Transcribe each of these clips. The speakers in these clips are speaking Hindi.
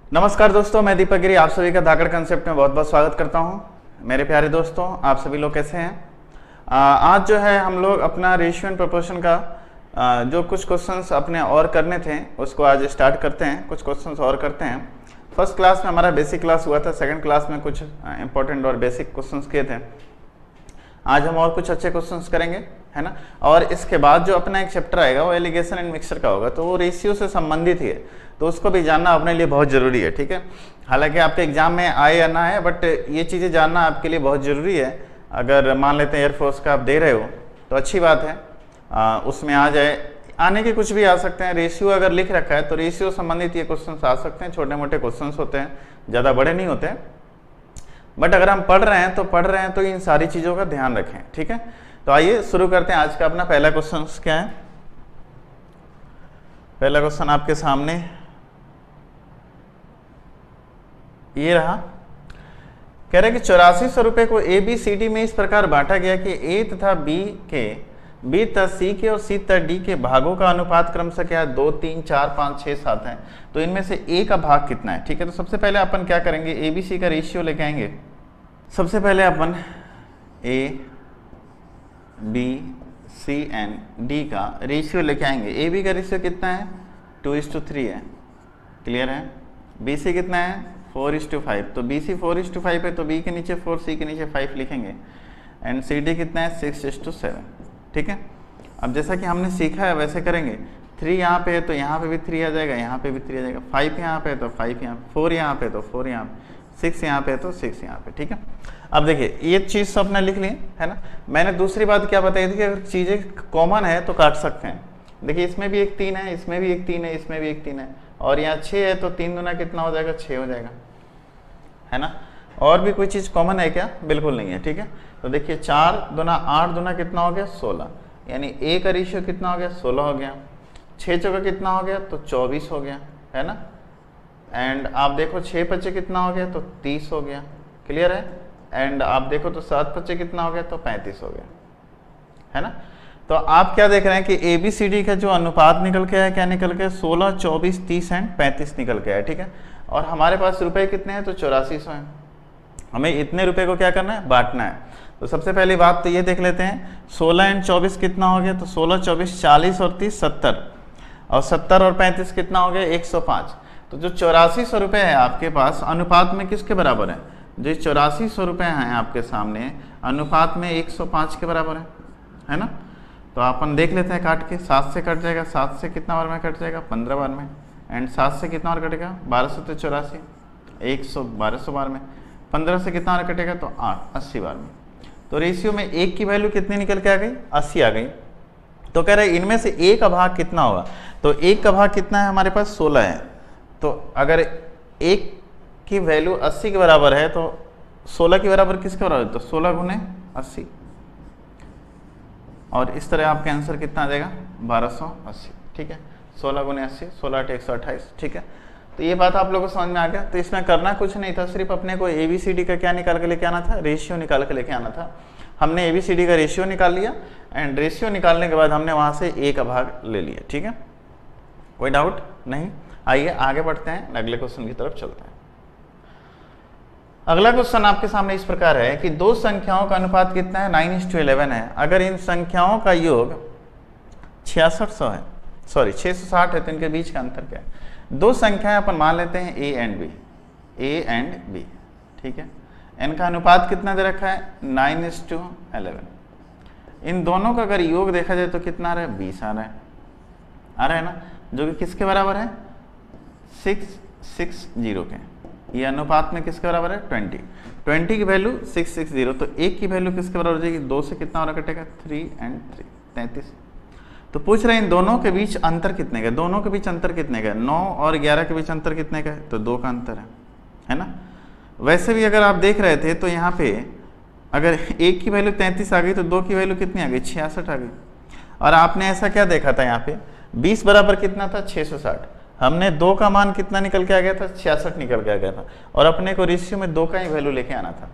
नमस्कार दोस्तों, मैं दीपक गिरी आप सभी का धाकड़ कंसेप्ट में बहुत बहुत स्वागत करता हूं। मेरे प्यारे दोस्तों, आप सभी लोग कैसे हैं? आज जो है हम लोग अपना रेशियो एंड प्रोपोर्शन का जो कुछ क्वेश्चंस अपने और करने थे उसको आज स्टार्ट करते हैं। कुछ क्वेश्चंस और करते हैं। फर्स्ट क्लास में हमारा बेसिक क्लास हुआ था, सेकंड क्लास में कुछ इंपॉर्टेंट और बेसिक क्वेश्चंस किए थे। आज हम और कुछ अच्छे क्वेश्चंस करेंगे, है ना। और इसके बाद जो अपना एक चैप्टर आएगा वो एलिगेशन एंड मिक्सचर का होगा, तो वो रेशियो से संबंधित ही है, तो उसको भी जानना अपने लिए बहुत ज़रूरी है, ठीक है। हालांकि आपके एग्जाम में आए या ना आए, बट ये चीज़ें जानना आपके लिए बहुत ज़रूरी है। अगर मान लेते हैं एयरफोर्स का आप दे रहे हो तो अच्छी बात है, उसमें आ जाए, आने के कुछ भी आ सकते हैं। रेशियो अगर लिख रखा है तो रेशियो संबंधित ये क्वेश्चन आ सकते हैं। छोटे मोटे क्वेश्चन होते हैं, ज़्यादा बड़े नहीं होते हैं, बट अगर हम पढ़ रहे हैं तो इन सारी चीज़ों का ध्यान रखें, ठीक है। तो आइए शुरू करते हैं। आज का अपना पहला क्वेश्चन क्या है? पहला क्वेश्चन आपके सामने ये रहा। कह रहे कि 8400 रुपए को ए बी सी डी में इस प्रकार बांटा गया कि ए तथा बी तथा सी के और सी तथा डी के भागों का अनुपात क्रमशः क्या है? 2, 3, 4, 5, 6, 7 है। तो इनमें से ए का भाग कितना है? ठीक है, तो सबसे पहले अपन क्या करेंगे, ए बी सी का रेशियो लेके आएंगे। सबसे पहले अपन A B C and D का रेशियो लेके आएंगे। ए बी का रेशियो कितना है? 2:3 है, क्लियर है। बी सी कितना है? 4:5। तो बी सी 4:5 है, तो बी के नीचे 4, सी के नीचे 5 लिखेंगे। एंड सी डी कितना है? 6:7, ठीक है। अब जैसा कि हमने सीखा है वैसे करेंगे। 3 यहाँ पे है तो यहाँ पे भी 3 आ जाएगा, यहाँ पे भी 3 आ जाएगा। 5 यहाँ पे है तो 5 यहाँ पे, 4 यहाँ पे तो 4 यहाँ पे, 6 यहाँ पे तो 6 यहाँ पे, ठीक है। अब देखिए ये चीज़ सब अपने लिख ली, है ना। मैंने दूसरी बात क्या बताई थी कि अगर चीज़ें कॉमन है तो काट सकते हैं। देखिए इसमें भी एक 3 है, इसमें भी एक 3 है, इसमें भी एक 3 है, और यहाँ 6 है, तो 3 दूना कितना हो जाएगा? 6 हो जाएगा, है ना। और भी कोई चीज़ कॉमन है क्या? बिल्कुल नहीं है, ठीक है। तो देखिए 4 दूना 8 दूना कितना हो गया? 16, यानी ए का रेशियो कितना हो गया? 16 हो गया। 6 चौका कितना हो गया? तो 24 हो गया, है ना। एंड आप देखो 6 पच्चे कितना हो गया? तो 30 हो गया, क्लियर है। एंड आप देखो तो 7 पच्चे कितना हो गया? तो 35 हो गया, है ना। तो आप क्या देख रहे हैं कि ए बी सी डी का जो अनुपात निकल के आया, क्या निकल के? 16, 24, 30 एंड 35 निकल के आया, ठीक है। और हमारे पास रुपए कितने हैं? तो 8400 हैं। हमें इतने रुपए को क्या करना है? बांटना है। तो सबसे पहली बात तो ये देख लेते हैं, 16 एंड 24 कितना हो गया? तो 16, 24, 40 और 30 70, और 70 और 35 कितना हो गया? 105। तो जो 8400 रुपये है आपके पास, अनुपात में किसके बराबर है? जो 8400 रुपये हैं आपके सामने, अनुपात में 105 के बराबर है ना। तो अपन देख लेते हैं काट के। 7 से कट जाएगा, 7 से कितना बार में कट जाएगा? 15 बार में। एंड 7 से कितना बार कटेगा? 1200 तो 84, 1200 बार में। 15 से कितना बार कटेगा? तो 8, 80 बार में। तो रेशियो में 1 की वैल्यू कितनी निकल के आ गई? 80 आ गई। तो कह रहे इनमें से ए का भाग कितना होगा? तो 1 का भाग कितना है हमारे पास? 16 है। तो अगर 1 की वैल्यू 80 के बराबर है तो 16 के बराबर किसके बराबर है? तो 16 गुने 80, और इस तरह आपका आंसर कितना आ जाएगा? 1280, ठीक है। 16 गुने 80, 16 8 128, ठीक है। तो ये बात आप लोगों को समझ में आ गया। तो इसमें करना कुछ नहीं था, सिर्फ अपने को ए बी सी डी का क्या निकाल के लेके आना था? रेशियो निकाल के लेके आना था। हमने ए बी सी डी का रेशियो निकाल लिया, एंड रेशियो निकालने के बाद हमने वहाँ से ए का भाग ले लिया, ठीक है। कोई डाउट नहीं? आइए आगे बढ़ते हैं, अगले क्वेश्चन की तरफ चलते हैं। अगला क्वेश्चन आपके सामने इस प्रकार है कि दो संख्याओं का अनुपात कितना है? 9:11 है। अगर इन संख्याओं का योग 660 है, सॉरी 660 है, तो इनके बीच का अंतर क्या है? दो संख्याएं अपन मान लेते हैं ए एंड बी, ठीक है। इनका अनुपात कितना दे रखा है? 9:11। इन दोनों का अगर योग देखा जाए तो कितना आ रहा है? 20 आ रहा है ना, जो कि किसके बराबर है? 660 के। ये अनुपात में किसके बराबर है? 20 की वैल्यू 660, तो 1 की वैल्यू किसके बराबर हो जाएगी? 2 से कितना और कटेगा? 3 एंड 3, 33। तो पूछ रहे हैं इन दोनों के बीच अंतर कितने का? दोनों के बीच अंतर कितने का? 9 और 11 के बीच अंतर कितने का है? तो 2 का अंतर है ना। वैसे भी अगर आप देख रहे थे तो यहाँ पे अगर 1 की वैल्यू 33 आ गई तो 2 की वैल्यू कितनी आ गई? 66 आ गई। और आपने ऐसा क्या देखा था यहाँ पे? 20 बराबर कितना था? 660। हमने 2 का मान कितना निकल के आ गया था? 66 निकल के आ गया था, और अपने को रेशियो में 2 का ही वैल्यू लेके आना था।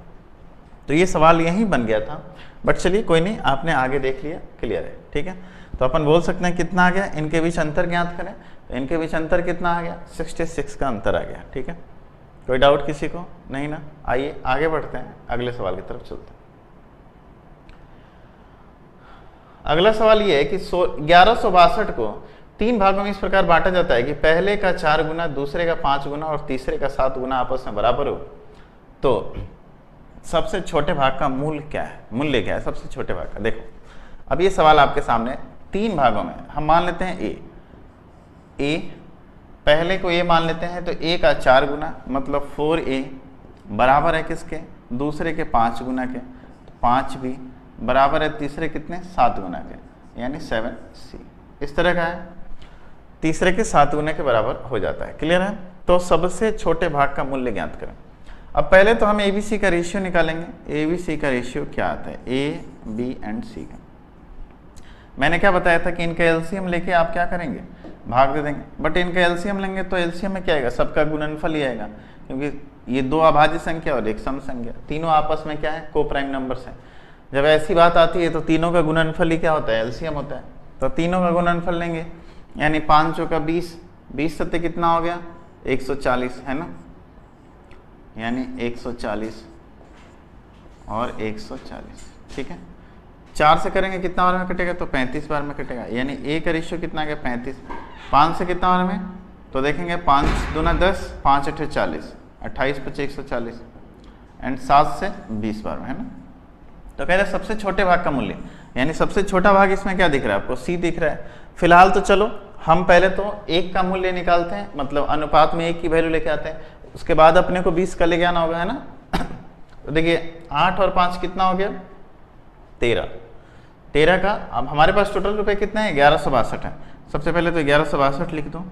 तो ये सवाल यहीं बन गया था, बट चलिए कोई नहीं, आपने आगे देख लिया, क्लियर है, ठीक है। तो अपन बोल सकते हैं कितना आ गया? इनके बीच अंतर ज्ञात करें। तो इनके बीच अंतर कितना आ गया, 66 का अंतर आ गया। ठीक है, कोई डाउट किसी को नहीं ना? आइए आगे बढ़ते हैं, अगले सवाल की तरफ चलते हैं। अगला सवाल ये है कि 1162 को 3 भागों में इस प्रकार बांटा जाता है कि पहले का 4 गुना, दूसरे का 5 गुना और तीसरे का 7 गुना आपस में बराबर हो, तो सबसे छोटे भाग का मूल्य क्या है सबसे छोटे भाग का? देखो अब ये सवाल आपके सामने 3 भागों में, हम मान लेते हैं ए, पहले को ए मान लेते हैं, तो ए का 4 गुना मतलब 4a बराबर है किसके, दूसरे के 5 गुना के, तो 5b बराबर है तीसरे कितने, 7 गुना के, यानी 7c। इस तरह का है, तीसरे के 7 गुना के बराबर हो जाता है। क्लियर है? तो सबसे छोटे भाग का मूल्य ज्ञात करें। अब पहले तो हम ABC का रेशियो निकालेंगे। ABC का रेशियो क्या आता है, A, B एंड C का। मैंने क्या बताया था कि इनका एलसीएम लेके आप क्या करेंगे, भाग दे देंगे। बट इनका एलसीएम लेंगे तो एलसीएम में क्या आएगा, सबका गुणनफल ही आएगा, क्योंकि ये 2 अभाज्य संख्या और एक सम संख्या, तीनों आपस में क्या है, को प्राइम नंबर्स हैं। जब ऐसी बात आती है तो तीनों का गुणनफल ही क्या होता है, एलसीएम होता है। तो तीनों का गुणनफल लेंगे, यानी 5 चौका 20, 20 सत्ते कितना हो गया, 140 है ना, यानी 140 और 140। ठीक है, 4 से करेंगे कितना बार में कटेगा, तो 35 बार में कटेगा, यानी ए का रेशियो कितना गया, 35। 5 से कितना बार में, तो देखेंगे 5 दूना 10, 5 अठे 40, 28 पचे 140 एंड 7 से 20 बार में, है ना। तो कह रहे सबसे छोटे भाग का मूल्य, यानी सबसे छोटा भाग इसमें क्या दिख रहा है आपको, सी दिख रहा है। फिलहाल तो चलो हम पहले तो 1 का मूल्य निकालते हैं, मतलब अनुपात में 1 की वैल्यू लेके आते हैं, उसके बाद अपने को 20 का लेके आना होगा, है ना। तो देखिए 8 और 5 कितना हो गया, 13 का। अब हमारे पास टोटल रुपए कितने हैं, 1162 है। सबसे पहले तो 1162 लिख दो,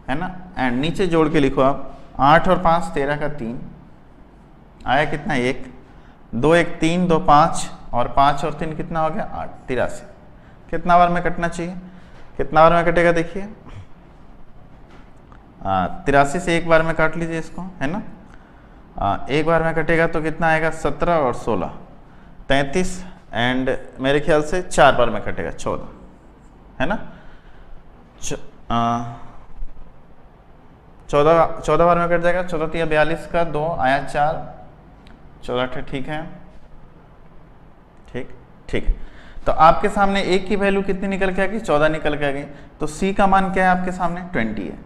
है ना, एंड नीचे जोड़ के लिखो आप 8 और 5 13 का 3 आया कितना, 1, 2 1 3 2 5 और 5 और 3 कितना हो गया, 8, 83। कितना बार में कटना चाहिए, कितना बार में कटेगा, देखिए 83 से एक बार में काट लीजिए इसको, है ना। एक बार में कटेगा तो कितना आएगा, 17 और 16 33 एंड मेरे ख्याल से 4 बार में कटेगा 14, है ना। 14 बार में कट जाएगा, 14 3 42 का 2 आया 4, 14 ठीक है, ठीक। तो आपके सामने एक की वैल्यू कितनी निकल के आ गई, 14 निकल के आ गई। तो सी का मान क्या है आपके सामने, 20 है।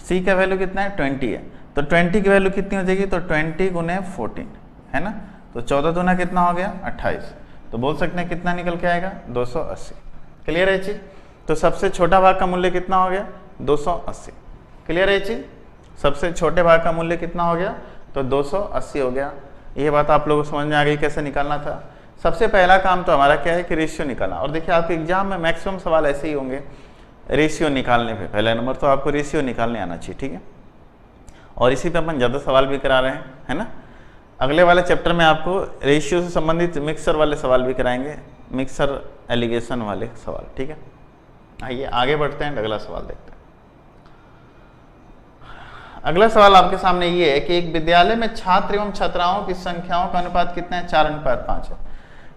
सी का वैल्यू कितना है, 20 है। तो 20 की वैल्यू कितनी हो जाएगी, तो 20 गुने 14, है ना। तो 14 दूना कितना हो गया, 28। तो बोल सकते हैं कितना निकल के आएगा, 280। क्लियर है चीज। तो सबसे छोटा भाग का मूल्य कितना हो गया, 280। क्लियर है चीज। सबसे छोटे भाग का मूल्य कितना हो गया, तो 280 हो गया। ये बात आप लोगों को समझ में आ गई कैसे निकालना था। सबसे पहला काम तो हमारा क्या है कि रेशियो निकालना। और देखिए आपके एग्जाम में मैक्सिमम सवाल ऐसे ही होंगे रेशियो निकालने पे, पहला नंबर तो आपको रेशियो निकालने आना चाहिए, ठीक है। और इसी पे अपन ज़्यादा सवाल भी करा रहे हैं, है ना। अगले वाले चैप्टर में आपको रेशियो से संबंधित मिक्सर वाले सवाल भी कराएंगे, मिक्सर एलिगेशन वाले सवाल, ठीक है। आइए आगे बढ़ते हैं, अगला सवाल देखते हैं। अगला सवाल आपके सामने ये है कि एक विद्यालय में छात्र एवं छात्राओं की संख्याओं का अनुपात कितना है, 4:5 है।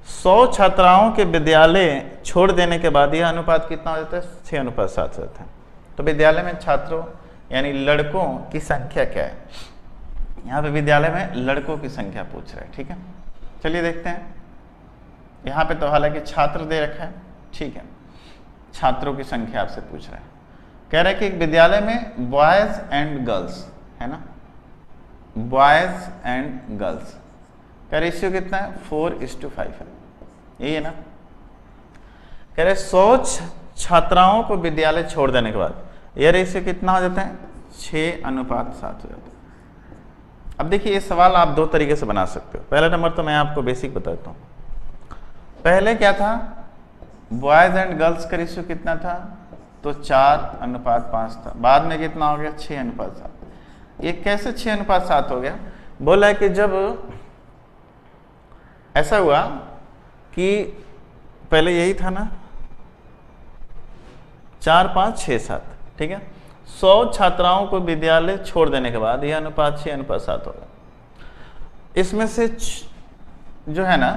100 छात्राओं के विद्यालय छोड़ देने के बाद यह अनुपात कितना हो जाता है, 6:7 हो जाता है। तो विद्यालय में छात्रों यानी लड़कों की संख्या क्या है, यहाँ पे विद्यालय में लड़कों की संख्या पूछ रहा है, ठीक है। चलिए देखते हैं। यहाँ पे तो हालांकि छात्र दे रखा है, ठीक है, छात्रों की संख्या आपसे पूछ रहा है। कह रहा है कि एक विद्यालय में बॉयज एंड गर्ल्स, है ना, बॉयज एंड गर्ल्स का रेशियो कितना है, 4:5 है, यही है ना। कह रहे 100 छात्राओं को विद्यालय छोड़ देने के बाद यह रेशियो कितना हो जाता है, 6:7 हो जाता है। अब देखिए ये सवाल आप 2 तरीके से बना सकते हो। पहला नंबर तो मैं आपको बेसिक बताता हूँ। पहले क्या था, बॉयज एंड गर्ल्स का रेशियो कितना था, तो 4:5 था। बाद में कितना हो गया, 6:7। ये कैसे 6:7 हो गया, बोला है कि जब ऐसा हुआ कि पहले यही था ना, 4 5 6 7, ठीक है। 100 छात्राओं को विद्यालय छोड़ देने के बाद यह अनुपात 6:7 होगा। इसमें से जो है ना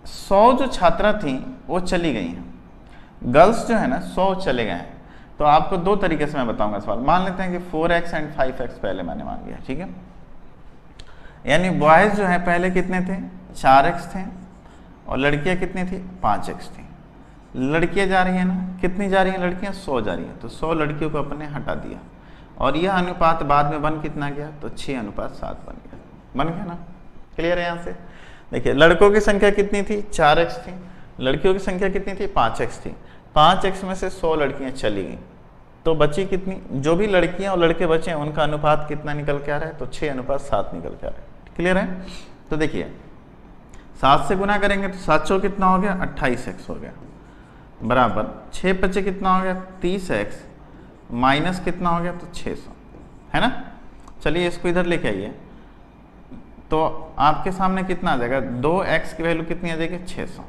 100 जो छात्रा थी वो चली गई हैं, गर्ल्स जो है ना 100 चले गए हैं। तो आपको दो तरीके से मैं बताऊंगा सवाल। मान लेते हैं कि 4x एंड 5x पहले मैंने मान लिया, ठीक है। यानी बॉयज जो है पहले कितने थे, 4x थे, और लड़कियां कितनी थी, 5x थी। लड़कियां जा रही है ना, कितनी जा रही हैं लड़कियां, 100 जा रही हैं, तो 100 लड़कियों को अपने हटा दिया, और यह अनुपात बाद में बन कितना गया, तो 6:7 बन गया। बन गया ना, क्लियर है। यहाँ से देखिए लड़कों की संख्या कितनी थी, 4x थी, लड़कियों की संख्या कितनी थी, 5x थी। 5x में से 100 लड़कियां चली गई, तो बची कितनी, जो भी लड़कियां और लड़के बचे हैं उनका अनुपात कितना निकल के आ रहा है, तो 6:7 निकल के आ रहा है। क्लियर है। तो देखिए 7 से गुना करेंगे तो 7 कितना हो गया, 28x हो गया, बराबर 6 बचे कितना हो गया, 30x, माइनस कितना हो गया, तो 600, है ना। चलिए इसको इधर लेके आइए, तो आपके सामने कितना आ जाएगा, 2x की वैल्यू कितनी आ जाएगी, 600।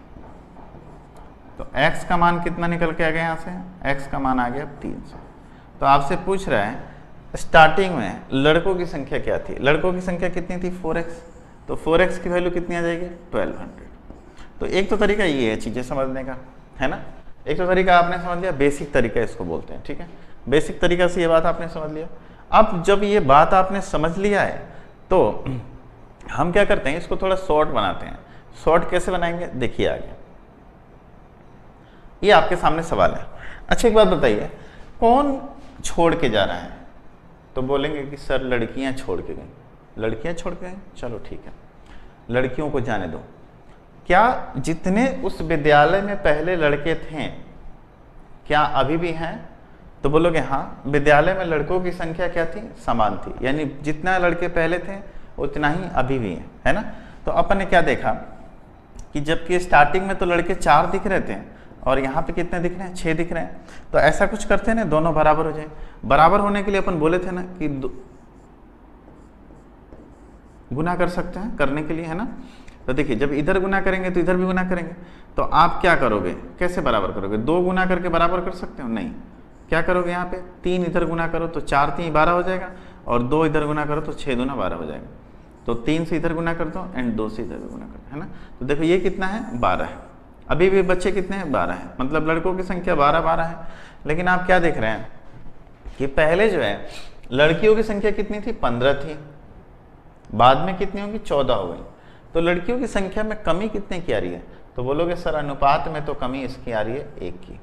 तो x का मान कितना निकल के आ गया, यहाँ से x का मान आ गया 300। तो आपसे पूछ रहा है स्टार्टिंग में लड़कों की संख्या क्या थी, लड़कों की संख्या कितनी थी, 4x, तो 4x की वैल्यू कितनी आ जाएगी, 1200। तो एक तो तरीका ये है चीज़ें समझने का, है ना। एक तो तरीका आपने समझ लिया, बेसिक तरीका इसको बोलते हैं, ठीक है। बेसिक तरीका से ये बात आपने समझ लिया। अब जब ये बात आपने समझ लिया है तो हम क्या करते हैं, इसको थोड़ा शॉर्ट बनाते हैं। शॉर्ट कैसे बनाएंगे, देखिए आगे, ये आपके सामने सवाल है। अच्छा एक बात बताइए, कौन छोड़ के जा रहा है, तो बोलेंगे कि सर लड़कियां छोड़ के गई। लड़कियां छोड़ के गई, चलो ठीक है, लड़कियों को जाने दो। क्या जितने उस विद्यालय में पहले लड़के थे क्या अभी भी हैं, तो बोलोगे हाँ, विद्यालय में लड़कों की संख्या क्या थी, समान थी, यानी जितना लड़के पहले थे उतना ही अभी भी है ना। तो अपन ने क्या देखा कि जबकि स्टार्टिंग में तो लड़के 4 दिख रहे थे और यहाँ पे कितने दिख रहे हैं, 6 दिख रहे हैं, तो ऐसा कुछ करते हैं ना, दोनों बराबर हो जाए। बराबर होने के लिए अपन बोले थे ना कि गुना कर सकते हैं, करने के लिए, है ना। तो देखिए जब इधर गुना करेंगे तो इधर भी गुना करेंगे, तो आप क्या करोगे, कैसे बराबर करोगे, 2 गुना करके बराबर कर सकते हो, नहीं, क्या करोगे, यहाँ पे 3 इधर गुना करो तो 4 3 12 हो जाएगा, और 2 इधर गुना करो तो 6 दूना 12 हो जाएगा। तो 3 से इधर गुना कर दो एंड 2 से इधर गुना कर दो, है ना। तो देखो ये कितना है, 12 है। अभी भी बच्चे कितने हैं, 12 है, मतलब लड़कों की संख्या 12 है। लेकिन आप क्या देख रहे हैं कि पहले जो है लड़कियों की संख्या कितनी थी, 15 थी, बाद में कितनी होगी, 14 हो गई। तो लड़कियों की संख्या में कमी कितने की आ रही है, तो बोलोगे सर अनुपात में तो कमी इसकी आ रही है 1 की।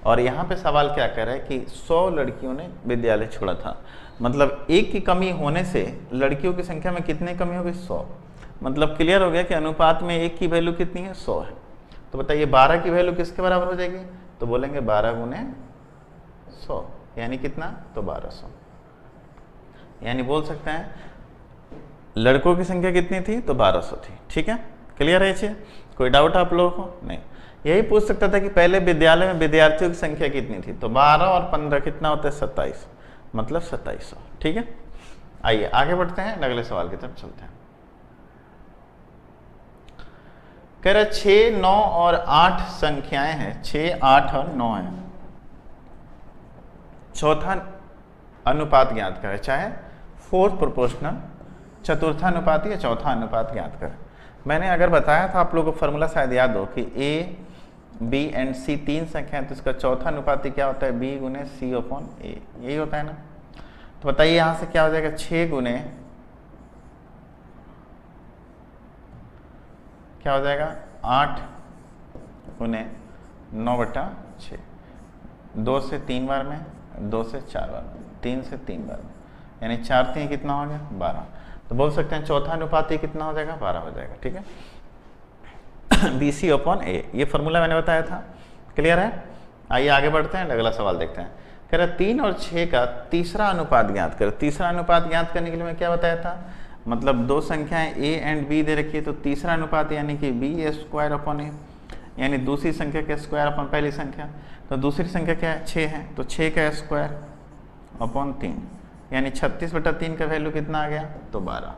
और यहाँ पे सवाल क्या कह रहा है कि 100 लड़कियों ने विद्यालय छोड़ा था, मतलब 1 की कमी होने से लड़कियों की संख्या में कितनी कमी हो गई, 100। मतलब क्लियर हो गया कि अनुपात में 1 की वैल्यू कितनी है, 100 है। तो बताइए 12 की वैल्यू किसके बराबर हो जाएगी, तो बोलेंगे 12 गुने 100, यानी कितना, तो 1200। यानी बोल सकते हैं लड़कों की संख्या कितनी थी, तो 1200 थी। ठीक है, क्लियर है चीज, कोई डाउट आप लोगों को नहीं। यही पूछ सकता था कि पहले विद्यालय में विद्यार्थियों की संख्या कितनी थी, तो 12 और 15 कितना होता है, 27, मतलब 2700। ठीक है, आइए आगे बढ़ते हैं, अगले सवाल की तरफ चलते हैं। कह रहे 6, 9 और 8 संख्याएं हैं, 6, 8 और 9 है, चौथा अनुपात ज्ञात करें, चाहे फोर्थ प्रोपोर्शनल, चतुर्थानुपात या चौथा अनुपात ज्ञात करें। मैंने अगर बताया था आप लोगों को फॉर्मूला शायद याद हो कि ए, बी एंड सी 3 संख्या है, तो इसका चौथा अनुपाती क्या होता है, बी गुने सी अपॉन ए, यही होता है ना। तो बताइए यहां से क्या हो जाएगा, 6 गुने क्या हो जाएगा, 8 गुने 9/6, 2 से 3 बार में, 2 से 4 बार में, 3 से 3 बार में, यानी 4 3 कितना हो गया, 12। तो बोल सकते हैं चौथा अनुपात कितना हो जाएगा, 12 हो जाएगा। ठीक है, बी सी अपॉन ए, ये फॉर्मूला मैंने बताया था, क्लियर है। आइए आगे बढ़ते हैं, अगला सवाल देखते हैं। कह रहा 3 और 6 का तीसरा अनुपात ज्ञात करें। तीसरा अनुपात ज्ञात करने के लिए मैं क्या बताया था, मतलब 2 संख्याएं ए एंड बी दे रखी है, तो तीसरा अनुपात यानी कि बी स्क्वायर अपॉन ए, यानी दूसरी संख्या का स्क्वायर अपॉन पहली संख्या। तो दूसरी संख्या क्या है, 6 है, तो 6 का स्क्वायर अपॉन 3, यानी 36/3 का वैल्यू कितना आ गया, तो 12।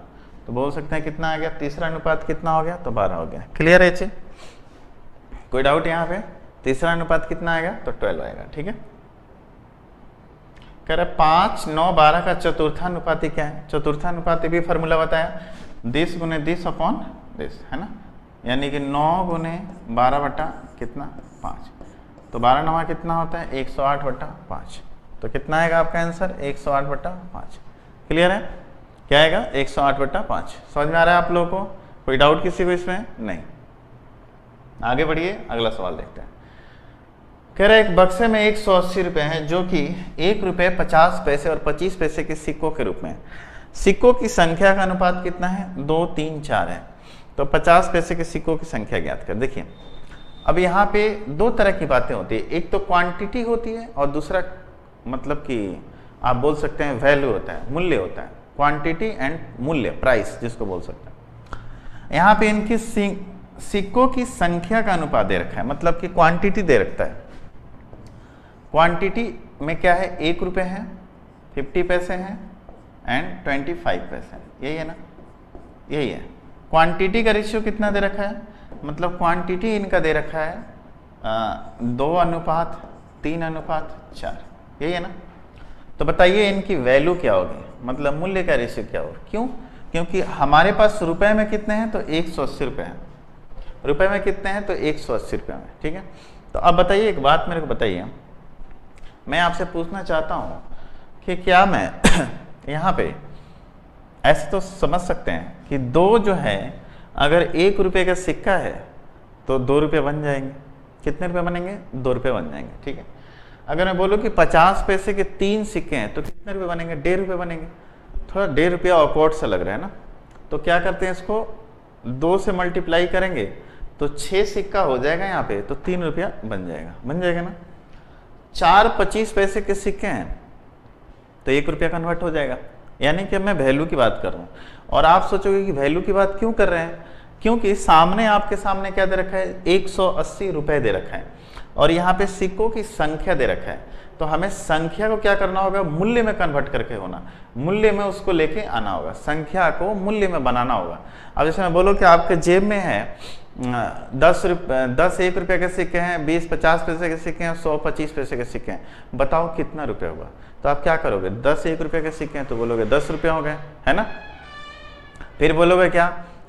तो बोल सकते हैं कितना आ गया, तीसरा अनुपात कितना हो गया, तो 12 हो गया। क्लियर है, कोई डाउट यहाँ पे, तीसरा अनुपात कितना आएगा, तो 12 आएगा। ठीक है, कह रहे 5, 9, 12 का चतुर्थानुपाती क्या है, चतुर्थानुपाती भी फॉर्मूला बताया, 10 गुने 10 अपॉन 10, है ना, यानी कि 9 गुने 12 बटा कितना, 5, तो 12 9 कितना होता है 108/5। तो कितना आएगा आपका आंसर 108/5। क्लियर है, क्या आएगा 108/5। समझ में आ रहा है आप लोगों को? कोई डाउट किसी को इसमें? नहीं। आगे बढ़िए, अगला सवाल देखते हैं। कह रहा है एक बक्से में 180 रुपए हैं जो कि 1 रुपये 50 पैसे और 25 पैसे के सिक्कों के रूप में है। सिक्कों की संख्या का अनुपात कितना है 2 3 4 है। तो 50 पैसे के सिक्कों की संख्या ज्ञात कर। देखिए अब यहाँ पे दो तरह की बातें होती है, एक तो क्वांटिटी होती है और दूसरा मतलब कि आप बोल सकते हैं वैल्यू होता है, मूल्य होता है। क्वांटिटी एंड मूल्य, प्राइस जिसको बोल सकते हैं। यहाँ पे इनकी सिक्कों की संख्या का अनुपात दे रखा है, मतलब कि क्वांटिटी दे रखता है। क्वांटिटी में क्या है 1 रुपये है, 50 पैसे हैं एंड 25 पैसे हैं, यही है ना, यही है। क्वांटिटी का रेशियो कितना दे रखा है, मतलब क्वांटिटी इनका दे रखा है 2:3:4, यही है ना। तो बताइए इनकी वैल्यू क्या होगी, मतलब मूल्य का रेशियो क्या होगा। क्यों? क्योंकि हमारे पास रुपए में कितने हैं तो 180 रुपये हैं, रुपए में कितने हैं तो 180 रुपये में, ठीक है। तो अब बताइए एक बात मेरे को बताइए, मैं आपसे पूछना चाहता हूँ कि क्या मैं यहाँ पे ऐसे तो समझ सकते हैं कि 2 जो है अगर 1 रुपये का सिक्का है तो 2 रुपये बन जाएंगे। कितने रुपये बनेंगे 2 रुपये बन जाएंगे, ठीक है। अगर मैं बोलूँ कि 50 पैसे के 3 सिक्के हैं तो कितने रुपये बनेंगे 1.5 रुपये बनेंगे। थोड़ा 1.5 रुपया ऑकवर्ड सा लग रहा है ना, तो क्या करते हैं इसको 2 से मल्टीप्लाई करेंगे तो 6 सिक्का हो जाएगा यहाँ पे, तो 3 रुपया बन जाएगा ना। 4 25 पैसे के सिक्के हैं तो 1 रुपया कन्वर्ट हो जाएगा। यानी कि मैं वैल्यू की बात कर रहा हूँ और आप सोचोगे कि वैल्यू की बात क्यों कर रहे हैं, क्योंकि सामने आपके सामने क्या दे रखा है 180 रुपये दे रखा है और यहाँ पे सिक्कों की संख्या दे रखा है। तो हमें संख्या को क्या करना होगा मूल्य में कन्वर्ट करके होना, मूल्य में उसको लेके आना होगा, संख्या को मूल्य में बनाना होगा। अब जैसे मैं बोलो कि आपके जेब में है 10 1 रुपये के सिक्के हैं, 20 50 पैसे के सिक्के हैं, 100 25 पैसे के सिक्के हैं, बताओ कितना रुपये होगा। तो आप क्या करोगे 10 1 रुपये के सिक्के हैं तो बोलोगे 10 रुपये हो गए, है ना। फिर बोलोगे क्या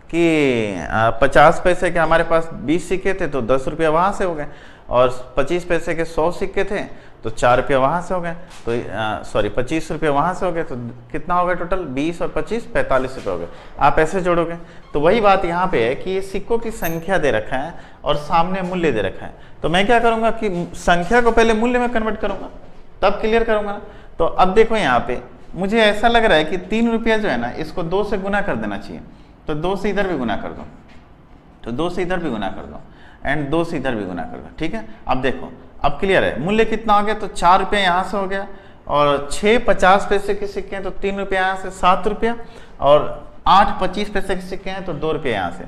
कि 50 पैसे के हमारे पास 20 सिक्के थे तो 10 रुपये वहाँ से हो गए, और 25 पैसे के 100 सिक्के थे तो 4 रुपये वहाँ से हो गए, तो सॉरी 25 रुपये वहाँ से हो गए, तो कितना हो गया टोटल 20 और 25 45 रुपये हो गए। आप ऐसे जोड़ोगे तो वही बात यहाँ पे है कि ये सिक्कों की संख्या दे रखा है और सामने मूल्य दे रखा है। तो मैं क्या करूँगा कि संख्या को पहले मूल्य में कन्वर्ट करूँगा तब क्लियर करूँगा ना। तो अब देखो यहाँ पे मुझे ऐसा लग रहा है कि 3 रुपया जो है ना इसको 2 से गुना कर देना चाहिए, तो 2 से इधर भी गुना कर दो, तो 2 से इधर भी गुना कर दो एंड 2 से इधर भी गुना कर दो, ठीक है। अब देखो अब क्लियर है, मूल्य कितना हो गया तो 4 रुपये यहाँ से हो गया, और 6 50 पैसे के सिक्के हैं तो 3 रुपये यहाँ से 7 रुपया, और 8 25 पैसे के सिक्के हैं तो 2 रुपये यहाँ से,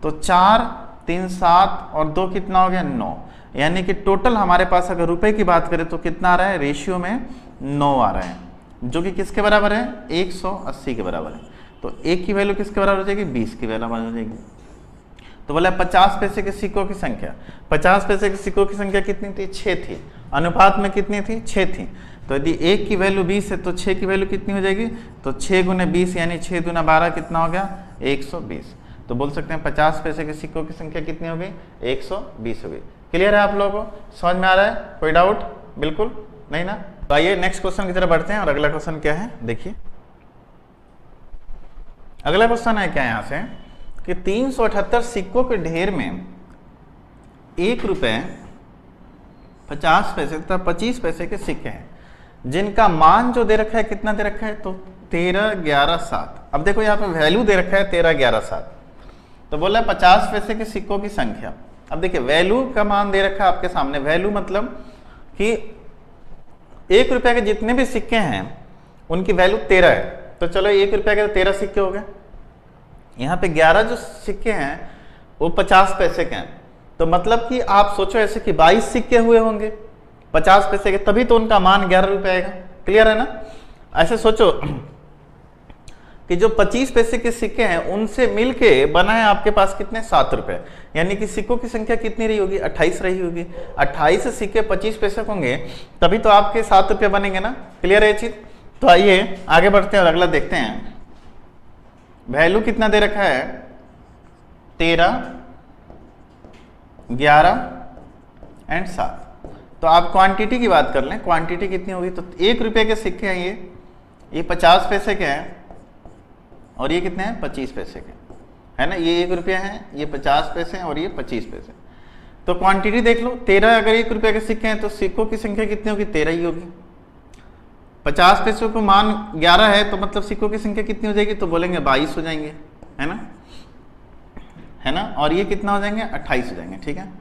तो 4 3 7 और 2 कितना हो गया 9। यानी कि टोटल हमारे पास अगर रुपए की बात करें तो कितना आ रहा है रेशियो में 9 आ रहा है, जो कि किसके बराबर है 180 के बराबर है। तो 1 की वैल्यू किसके बराबर हो जाएगी 20 की वैल्यू हो जाएगी। तो बोला 50 पैसे के सिक्कों की संख्या, 50 पैसे के सिक्कों की संख्या कितनी थी 6 थी, अनुपात में कितनी थी 6 थी। तो यदि 1 की वैल्यू 20 है तो 6 की वैल्यू कितनी हो जाएगी, तो 6 गुने 20 यानी 6 दूना 12 कितना हो गया 120। तो बोल सकते हैं 50 पैसे के सिक्कों की संख्या कितनी हो गई 120 हो गई। क्लियर है आप लोगों को, समझ में आ रहा है, कोई डाउट बिल्कुल नहीं ना। तो आइए नेक्स्ट क्वेश्चन की तरफ बढ़ते हैं, और अगला क्वेश्चन क्या है देखिए। अगला क्वेश्चन है क्या यहाँ से कि 378 सिक्कों के ढेर में 1 रुपये 50 पैसे तथा 25 पैसे के सिक्के हैं, जिनका मान जो दे रखा है कितना दे रखा है तो 13 11 7। अब देखो यहाँ पे वैल्यू दे रखा है 13 11 7, तो बोला 50 पैसे के सिक्कों की संख्या। अब देखिए वैल्यू का मान दे रखा है आपके सामने, वैल्यू मतलब कि 1 रुपये के जितने भी सिक्के हैं उनकी वैल्यू 13 है। तो चलो 1 रुपये के 13 सिक्के हो गए, यहाँ पे 11 जो सिक्के हैं वो 50 पैसे के हैं, तो मतलब कि आप सोचो ऐसे कि 22 सिक्के हुए होंगे 50 पैसे के, तभी तो उनका मान 11 रुपये आएगा। क्लियर है ना। ऐसे सोचो कि जो 25 पैसे के सिक्के हैं उनसे मिलके बना है आपके पास कितने 7 रुपये, यानी कि सिक्कों की संख्या कितनी रही होगी 28 रही होगी। 28 सिक्के 25 पैसे होंगे तभी तो आपके 7 रुपये बनेंगे ना। क्लियर है ये चीज। तो आइए आगे बढ़ते हैं और अगला देखते हैं। वैल्यू कितना दे रखा है 13 11 एंड 7। तो आप क्वांटिटी की बात कर लें, क्वांटिटी कितनी होगी, तो 1 रुपये के सिक्के हैं ये 50 पैसे के हैं और ये कितने हैं 25 पैसे के, है ना। ये 1 रुपया है, ये 50 पैसे हैं और ये 25 पैसे। तो क्वांटिटी देख लो, 13 अगर 1 रुपये के सिक्के हैं तो सिक्कों की संख्या कितनी होगी, 13 ही होगी। 50 पैसे को मान 11 है तो मतलब सिक्कों की संख्या कितनी हो जाएगी, तो बोलेंगे 22 हो जाएंगे, है ना। और ये कितना हो जाएंगे, 28 हो जाएंगे, ठीक है।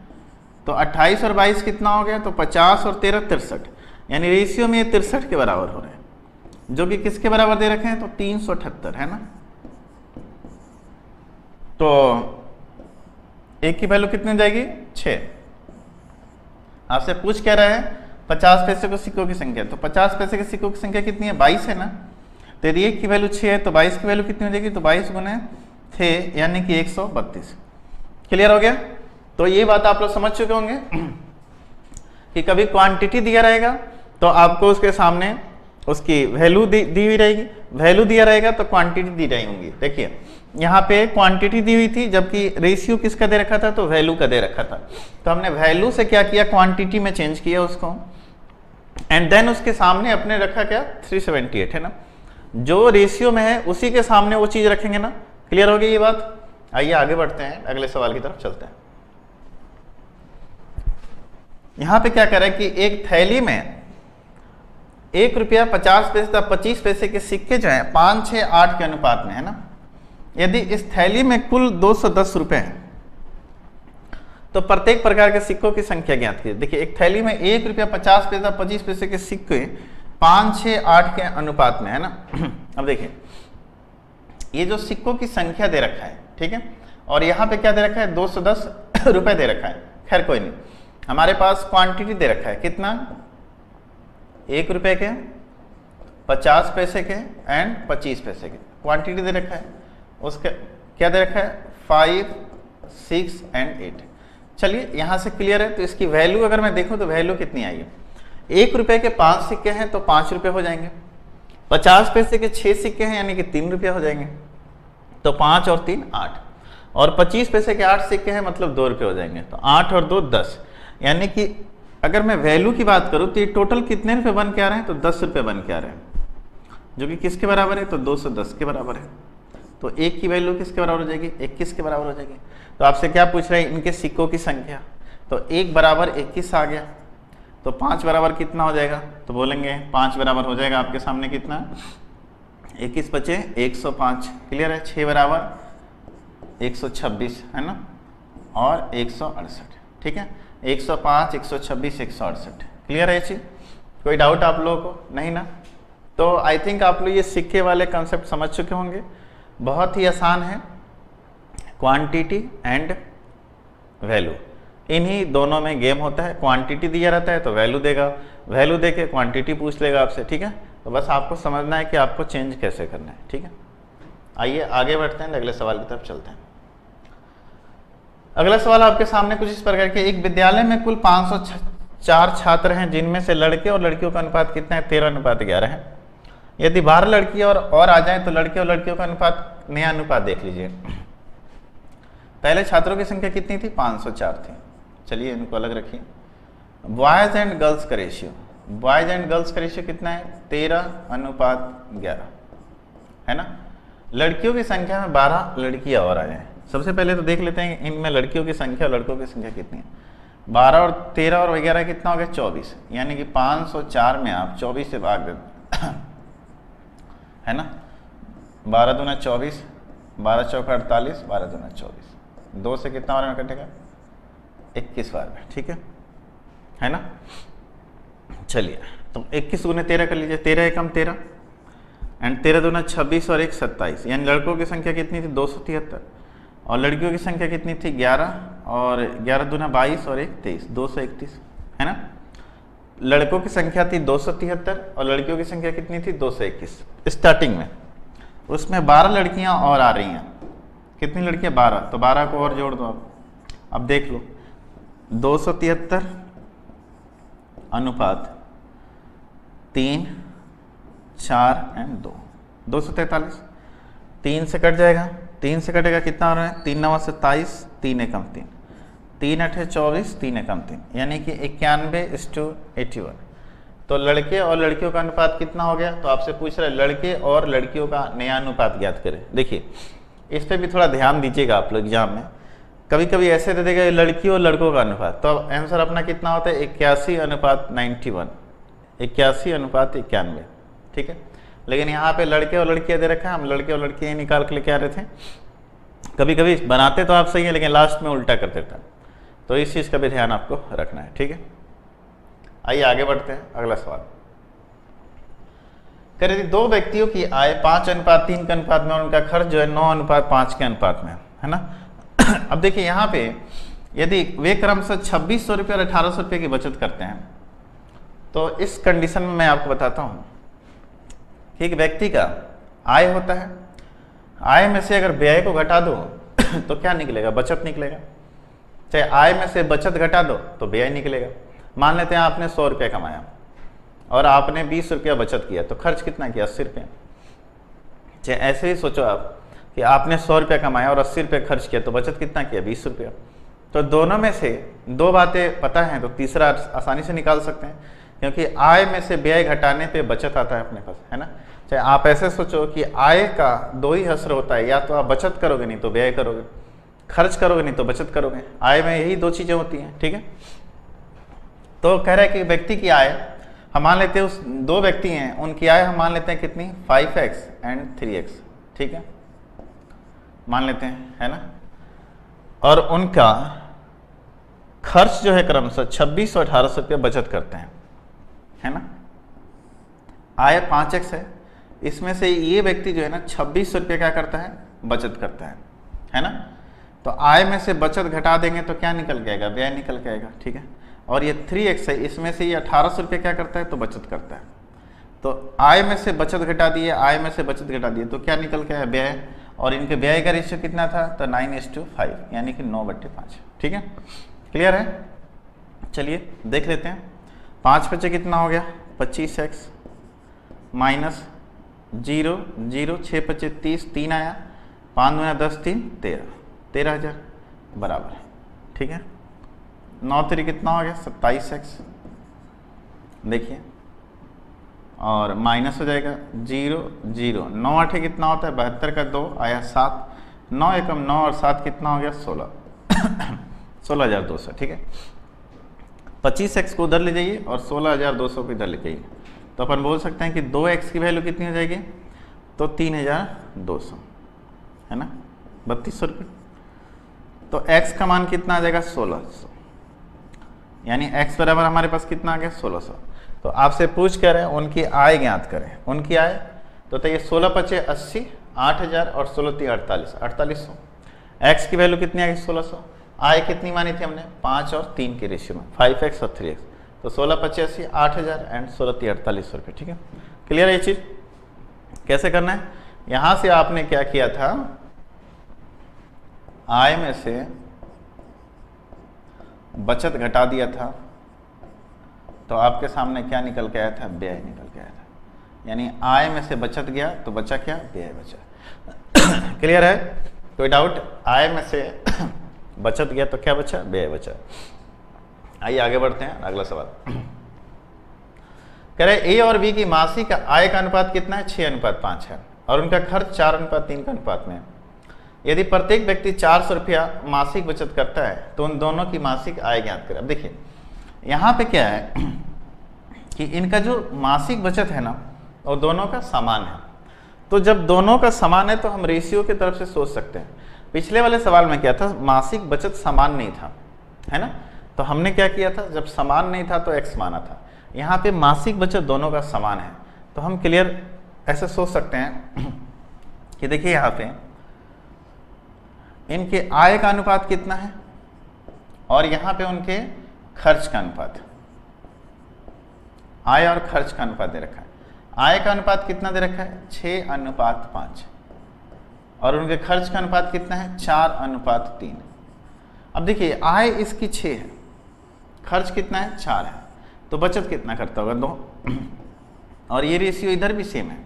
तो 28 और 22 कितना हो गया, तो 50 और 13 63, यानी रेशियो में ये 63 के बराबर हो रहे हैं, जो कि किसके बराबर दे रखे हैं, तो 378, है ना। तो एक की वैल्यू कितनी हो जाएगी, 6। आपसे पूछ क्या रहा है, 50 पैसे को सिक्कों की संख्या, तो 50 पैसे के सिक्कों की संख्या कितनी है, 22 है ना। तो यदि 1 की वैल्यू 6 है तो 22 की वैल्यू कितनी हो जाएगी, तो 22 गुने 6 यानी कि 132। क्लियर हो गया। तो ये बात आप लोग समझ चुके होंगे कि कभी क्वांटिटी दिया रहेगा तो आपको उसके सामने उसकी वैल्यू दी हुई रहेगी, वैल्यू दिया रहेगा तो क्वांटिटी दी रही होंगी। देखिए यहाँ पे क्वांटिटी दी हुई थी, जबकि रेशियो किसका दे रखा था, तो वैल्यू का दे रखा था। तो हमने वैल्यू से क्या किया, क्वांटिटी में चेंज किया उसको, एंड देन उसके सामने अपने रखा क्या, 378, है ना। जो रेशियो में है उसी के सामने वो चीज रखेंगे ना। क्लियर हो गई ये बात। आइए आगे बढ़ते हैं, अगले सवाल की तरफ चलते हैं। यहां पे क्या कर रहा है कि एक थैली में 1 रुपया 50 पैसे तथा 25 पैसे के सिक्के जो हैं 5, 6, 8 के अनुपात में, है ना। यदि इस थैली में कुल 210 रुपए हैं तो प्रत्येक प्रकार के सिक्कों की संख्या ज्ञात कीजिए। देखिए एक थैली में 1 रुपया 50 पैसे तथा 25 पैसे के सिक्के 5, 6, 8 के अनुपात में, है ना। अब देखिए ये जो सिक्कों की संख्या दे रखा है, ठीक है, और यहाँ पे क्या दे रखा है, 210 रुपए दे रखा है। खैर कोई नहीं, हमारे पास क्वांटिटी दे रखा है कितना, 1 रुपए के, 50 पैसे के एंड 25 पैसे के क्वांटिटी दे रखा है। उसके क्या दे रखा है, 5, 6 एंड 8। चलिए यहाँ से क्लियर है। तो इसकी वैल्यू अगर मैं देखूँ तो वैल्यू कितनी आई है, 1 रुपए के 5 सिक्के हैं तो 5 रुपये हो जाएंगे, 50 पैसे के 6 सिक्के हैं यानी कि 3 रुपये हो जाएंगे, तो 5 और 3 8, और 25 पैसे के 8 सिक्के हैं मतलब 2 रुपये हो जाएंगे, तो 8 और 2 10। यानी कि अगर मैं वैल्यू की बात करूँ तो ये टोटल कितने रुपये बन के आ रहे हैं, तो 10 रुपये बन के आ रहे हैं, जो कि किसके बराबर है, तो 210 के बराबर है। तो 1 की वैल्यू किसके बराबर हो जाएगी, 21 के बराबर हो जाएगी। तो आपसे क्या पूछ रहे हैं, इनके सिक्कों की संख्या, तो 1 बराबर 21 आ गया, तो 5 बराबर कितना हो जाएगा, तो बोलेंगे 5 बराबर हो जाएगा आपके सामने कितना, 21 बचे 105। क्लियर है। 6 बराबर 126, है ना, और 168, ठीक है। 105, 126, 168। क्लियर है चीज, कोई डाउट आप लोगों को नहीं ना। तो आई थिंक आप लोग ये सिक्के वाले कंसेप्ट समझ चुके होंगे। बहुत ही आसान है, क्वांटिटी एंड वैल्यू, इन्हीं दोनों में गेम होता है। क्वांटिटी दिया रहता है तो वैल्यू देगा, वैल्यू देके क्वांटिटी पूछ लेगा आपसे, ठीक है। तो बस आपको समझना है कि आपको चेंज कैसे करना है, ठीक है। आइए आगे बढ़ते हैं, अगले सवाल की तरफ चलते हैं। अगला सवाल आपके सामने कुछ इस प्रकार के, एक विद्यालय में कुल 504 छात्र हैं जिनमें से लड़के और लड़कियों का अनुपात कितना है, 13:11 है। यदि 12 लड़कियां और आ जाएं तो लड़के और लड़कियों का अनुपात, नया अनुपात देख लीजिए। पहले छात्रों की संख्या कितनी थी, 504 थी। चलिए इनको अलग रखिए। बॉयज एंड गर्ल्स का रेशियो, बॉयज एंड गर्ल्स का रेशियो कितना है, 13:11, है ना। लड़कियों की संख्या में 12 लड़कियां और आ जाए। सबसे पहले तो देख लेते हैं इनमें लड़कियों की संख्या और लड़कों की संख्या कितनी है। 12 और 13 और 11 कितना हो गया, 24, यानी कि 504 में आप 24 से भाग देते है ना। 12 दूना 24, 12 चौका 48, 12 दूना 24, 2 से कितना बार में कटेगा, 21 बार में, ठीक है ना। चलिए तो 21 गुने 13 कर लीजिए, 13 एकम 13 एंड 13 दूना 26 और 1 27, यानी लड़कों की संख्या कितनी थी, 273, और लड़कियों की संख्या कितनी थी, 11, और 11 दूना 22 और 1 23, 231, है ना। लड़कों की संख्या थी 273 और लड़कियों की संख्या कितनी थी, 221 स्टार्टिंग में। उसमें 12 लड़कियां और आ रही हैं, कितनी लड़कियां, 12, तो 12 को और जोड़ दो आप। अब देख लो 273 अनुपात 3, 4 एंड 2, 243, 3 से कट जाएगा, 3 से कटेगा कितना हो रहा है, 3 9 27, 3 एकम 3, 3 8 24, 3 एकम 3, यानी कि 91:81। तो लड़के और लड़कियों का अनुपात कितना हो गया? तो आपसे पूछ रहा है लड़के और लड़कियों का नया अनुपात ज्ञात करें। देखिए इस पर भी थोड़ा ध्यान दीजिएगा आप लोग एग्जाम में, कभी कभी ऐसे दे देगा लड़की और लड़कों का अनुपात, तो अब आंसर अपना कितना होता है 81:91, 81:91, ठीक है। लेकिन यहाँ पे लड़के और लड़कियाँ दे रखा है, हम लड़के और लड़कियाँ निकाल के लेके आ रहे थे। कभी कभी बनाते तो आप सही है लेकिन लास्ट में उल्टा कर देता, तो इस चीज़ का भी ध्यान आपको रखना है, ठीक है। आइए आगे बढ़ते हैं, अगला सवाल कह रहे थे 2 व्यक्तियों की आय 5:3 के अनुपात में और उनका खर्च जो है 9:5 के अनुपात में है ना। अब देखिए यहाँ पे यदि वे क्रमशः 2600 रुपये और 1800 रुपये की बचत करते हैं, तो इस कंडीशन में मैं आपको बताता हूँ कि एक व्यक्ति का आय होता है, आय में से अगर व्यय को घटा दो तो क्या निकलेगा? बचत निकलेगा। चाहे आय में से बचत घटा दो तो व्यय निकलेगा। मान लेते हैं आपने 100 रुपये कमाया और आपने 20 रुपया बचत किया, तो खर्च कितना किया? 80 रुपये। चाहे ऐसे ही सोचो आप कि आपने 100 रुपया कमाया और 80 रुपये खर्च किया, तो बचत कितना किया? 20 रुपया। तो दोनों में से 2 बातें पता हैं तो तीसरा आसानी से निकाल सकते हैं, क्योंकि आय में से व्यय घटाने पे बचत आता है अपने पास, है ना। चाहे आप ऐसे सोचो कि आय का 2 ही असर होता है, या तो आप बचत करोगे नहीं तो व्यय करोगे, खर्च करोगे नहीं तो बचत करोगे, आय में यही 2 चीज़ें होती हैं, ठीक है। तो कह रहा है कि व्यक्ति की आय हम मान लेते हैं, उस 2 व्यक्ति हैं उनकी आय हम मान लेते हैं कितनी? 5x एंड 3x, ठीक है, मान लेते हैं, है ना। और उनका खर्च जो है क्रमशः 2600 और 1800 रुपये बचत करते हैं, है ना। आय 5x है, इसमें से ये व्यक्ति जो है ना 2600 रुपये क्या करता है? बचत करता है ना। तो आय में से बचत घटा देंगे तो क्या निकल के आएगा? व्यय निकल के आएगा, ठीक है। और ये 3x है, इसमें से ये 1800 रुपये क्या करता है? तो बचत करता है। तो आय में से बचत घटा दिए, आय में से बचत घटा दिए, तो क्या निकल के आया? व्यय। और इनके व्यय का रेशियो कितना था? तो 9:5, यानी कि 9/5, ठीक है। क्लियर है? चलिए देख लेते हैं। 5 बचे कितना हो गया? 25x माइनस 0 0, 6 बचे 30, 3 आया, 5 दूना 10, 3 13, 13,000 बराबर है, ठीक है। 9 3 कितना हो गया? 27x, देखिए, और माइनस हो जाएगा 0 0, 9 8 कितना होता है? 72 का 2 आया 7, 9 एकम 9 और 7 कितना हो गया? 16, 16,200, ठीक है। 25x को उधर ले जाइए और 16,200 को इधर ले जाइए, तो अपन बोल सकते हैं कि 2x की वैल्यू कितनी हो जाएगी? तो 3,200, है ना, 3200 रुपये। तो x का मान कितना आ जाएगा? 1600, यानी x बराबर हमारे पास कितना आ गया? 1600। तो आपसे पूछ कर रहे हैं उनकी आय ज्ञात करें, उनकी आय, तो ये 16 पचे 80, 8000 और 16 3 48, 4800। x की वैल्यू कितनी आ गई? 1600। आय कितनी मानी थी हमने? 5 और 3 के रेशियो में, 5x और 3x। तो 16 पचे 80, 8000 एंड 16 3 4800 रुपये, ठीक है। क्लियर है ये चीज़? कैसे करना है? यहाँ से आपने क्या किया था? आय में से बचत घटा दिया था, तो आपके सामने क्या निकल के आया था? व्यय निकल के आया था। यानी आय में से बचत गया तो बचा क्या? व्यय बचा। क्लियर है? कोई डाउट? आय में से बचत गया तो क्या बचा? व्यय बचा। आइए आगे बढ़ते हैं, अगला सवाल कह रहे ए और बी की मासिक आय का अनुपात कितना है? 6:5 है, और उनका खर्च 4:3 का अनुपात में है। यदि प्रत्येक व्यक्ति 400 रुपया मासिक बचत करता है तो उन दोनों की मासिक आय ज्ञात करें। अब देखिए यहाँ पे क्या है कि इनका जो मासिक बचत है ना, वो दोनों का समान है। तो जब दोनों का समान है तो हम रेशियो की तरफ से सोच सकते हैं। पिछले वाले सवाल में क्या था? मासिक बचत समान नहीं था, है ना। तो हमने क्या किया था? जब समान नहीं था तो x माना था। यहाँ पे मासिक बचत दोनों का समान है, तो हम क्लियर ऐसे सोच सकते हैं कि देखिए यहाँ पे इनके आय का अनुपात कितना है और यहाँ पे उनके खर्च का अनुपात है। आय और खर्च का अनुपात दे रखा है। आय का अनुपात कितना दे रखा है? 6:5, और उनके खर्च का अनुपात कितना है? 4:3। अब देखिए आय इसकी 6 है, खर्च कितना है? 4 है, तो बचत कितना करता होगा? 2। और ये रेशियो इधर भी सेम है,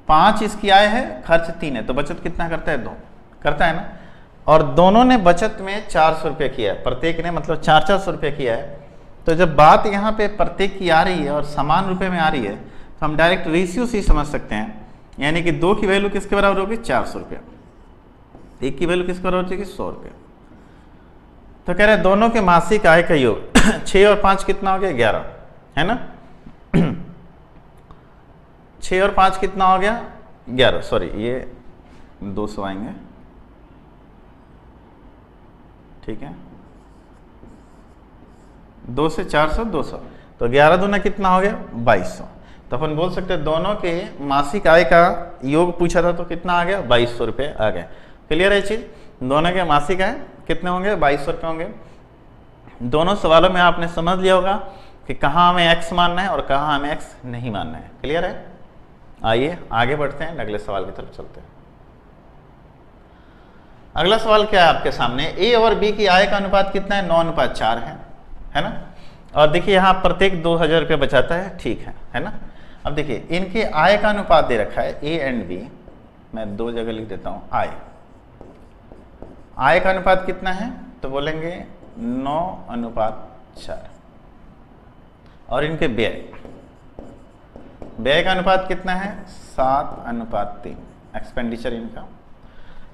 5 इसकी आय है, खर्च 3 है, तो बचत कितना करता है? 2 करता है ना। और दोनों ने बचत में 400 रुपये किया है, प्रत्येक ने मतलब 400 रुपये किया है। तो जब बात यहाँ पे प्रत्येक की आ रही है और समान रुपये में आ रही है तो हम डायरेक्ट रेशियो से ही समझ सकते हैं, यानी कि 2 की वैल्यू किसके बराबर होगी 400 रुपये, 1 की वैल्यू किसके बराबर होगी 100 रुपये। तो कह रहे हैं दोनों के मासिक आय का योग 6 और 5 कितना हो गया 11, है ना 6 और 5 कितना हो गया 11, सॉरी ये 200 आएंगे, ठीक है 2 से 400 200, तो 11 दूना कितना हो गया 2200। तो अपन बोल सकते हैं दोनों के मासिक आय का योग पूछा था तो कितना आ गया 2200 रुपये आ गया। क्लियर है चीज, दोनों के मासिक आय कितने होंगे 2200 रुपये होंगे। दोनों सवालों में आपने समझ लिया होगा कि कहाँ हमें x मानना है और कहाँ हमें x नहीं मानना है। क्लियर है, आइए आगे बढ़ते हैं, अगले सवाल की तरफ चलते हैं। अगला सवाल क्या है आपके सामने, a और b की आय का अनुपात कितना है 9:4 है ना। और देखिए यहाँ प्रत्येक 2000 रुपये बचाता है, ठीक है ना। अब देखिए इनके आय का अनुपात दे रखा है a एंड b, मैं 2 जगह लिख देता हूँ आय का अनुपात कितना है तो बोलेंगे 9:4 और इनके व्यय का अनुपात कितना है 7:3 एक्सपेंडिचर इनका,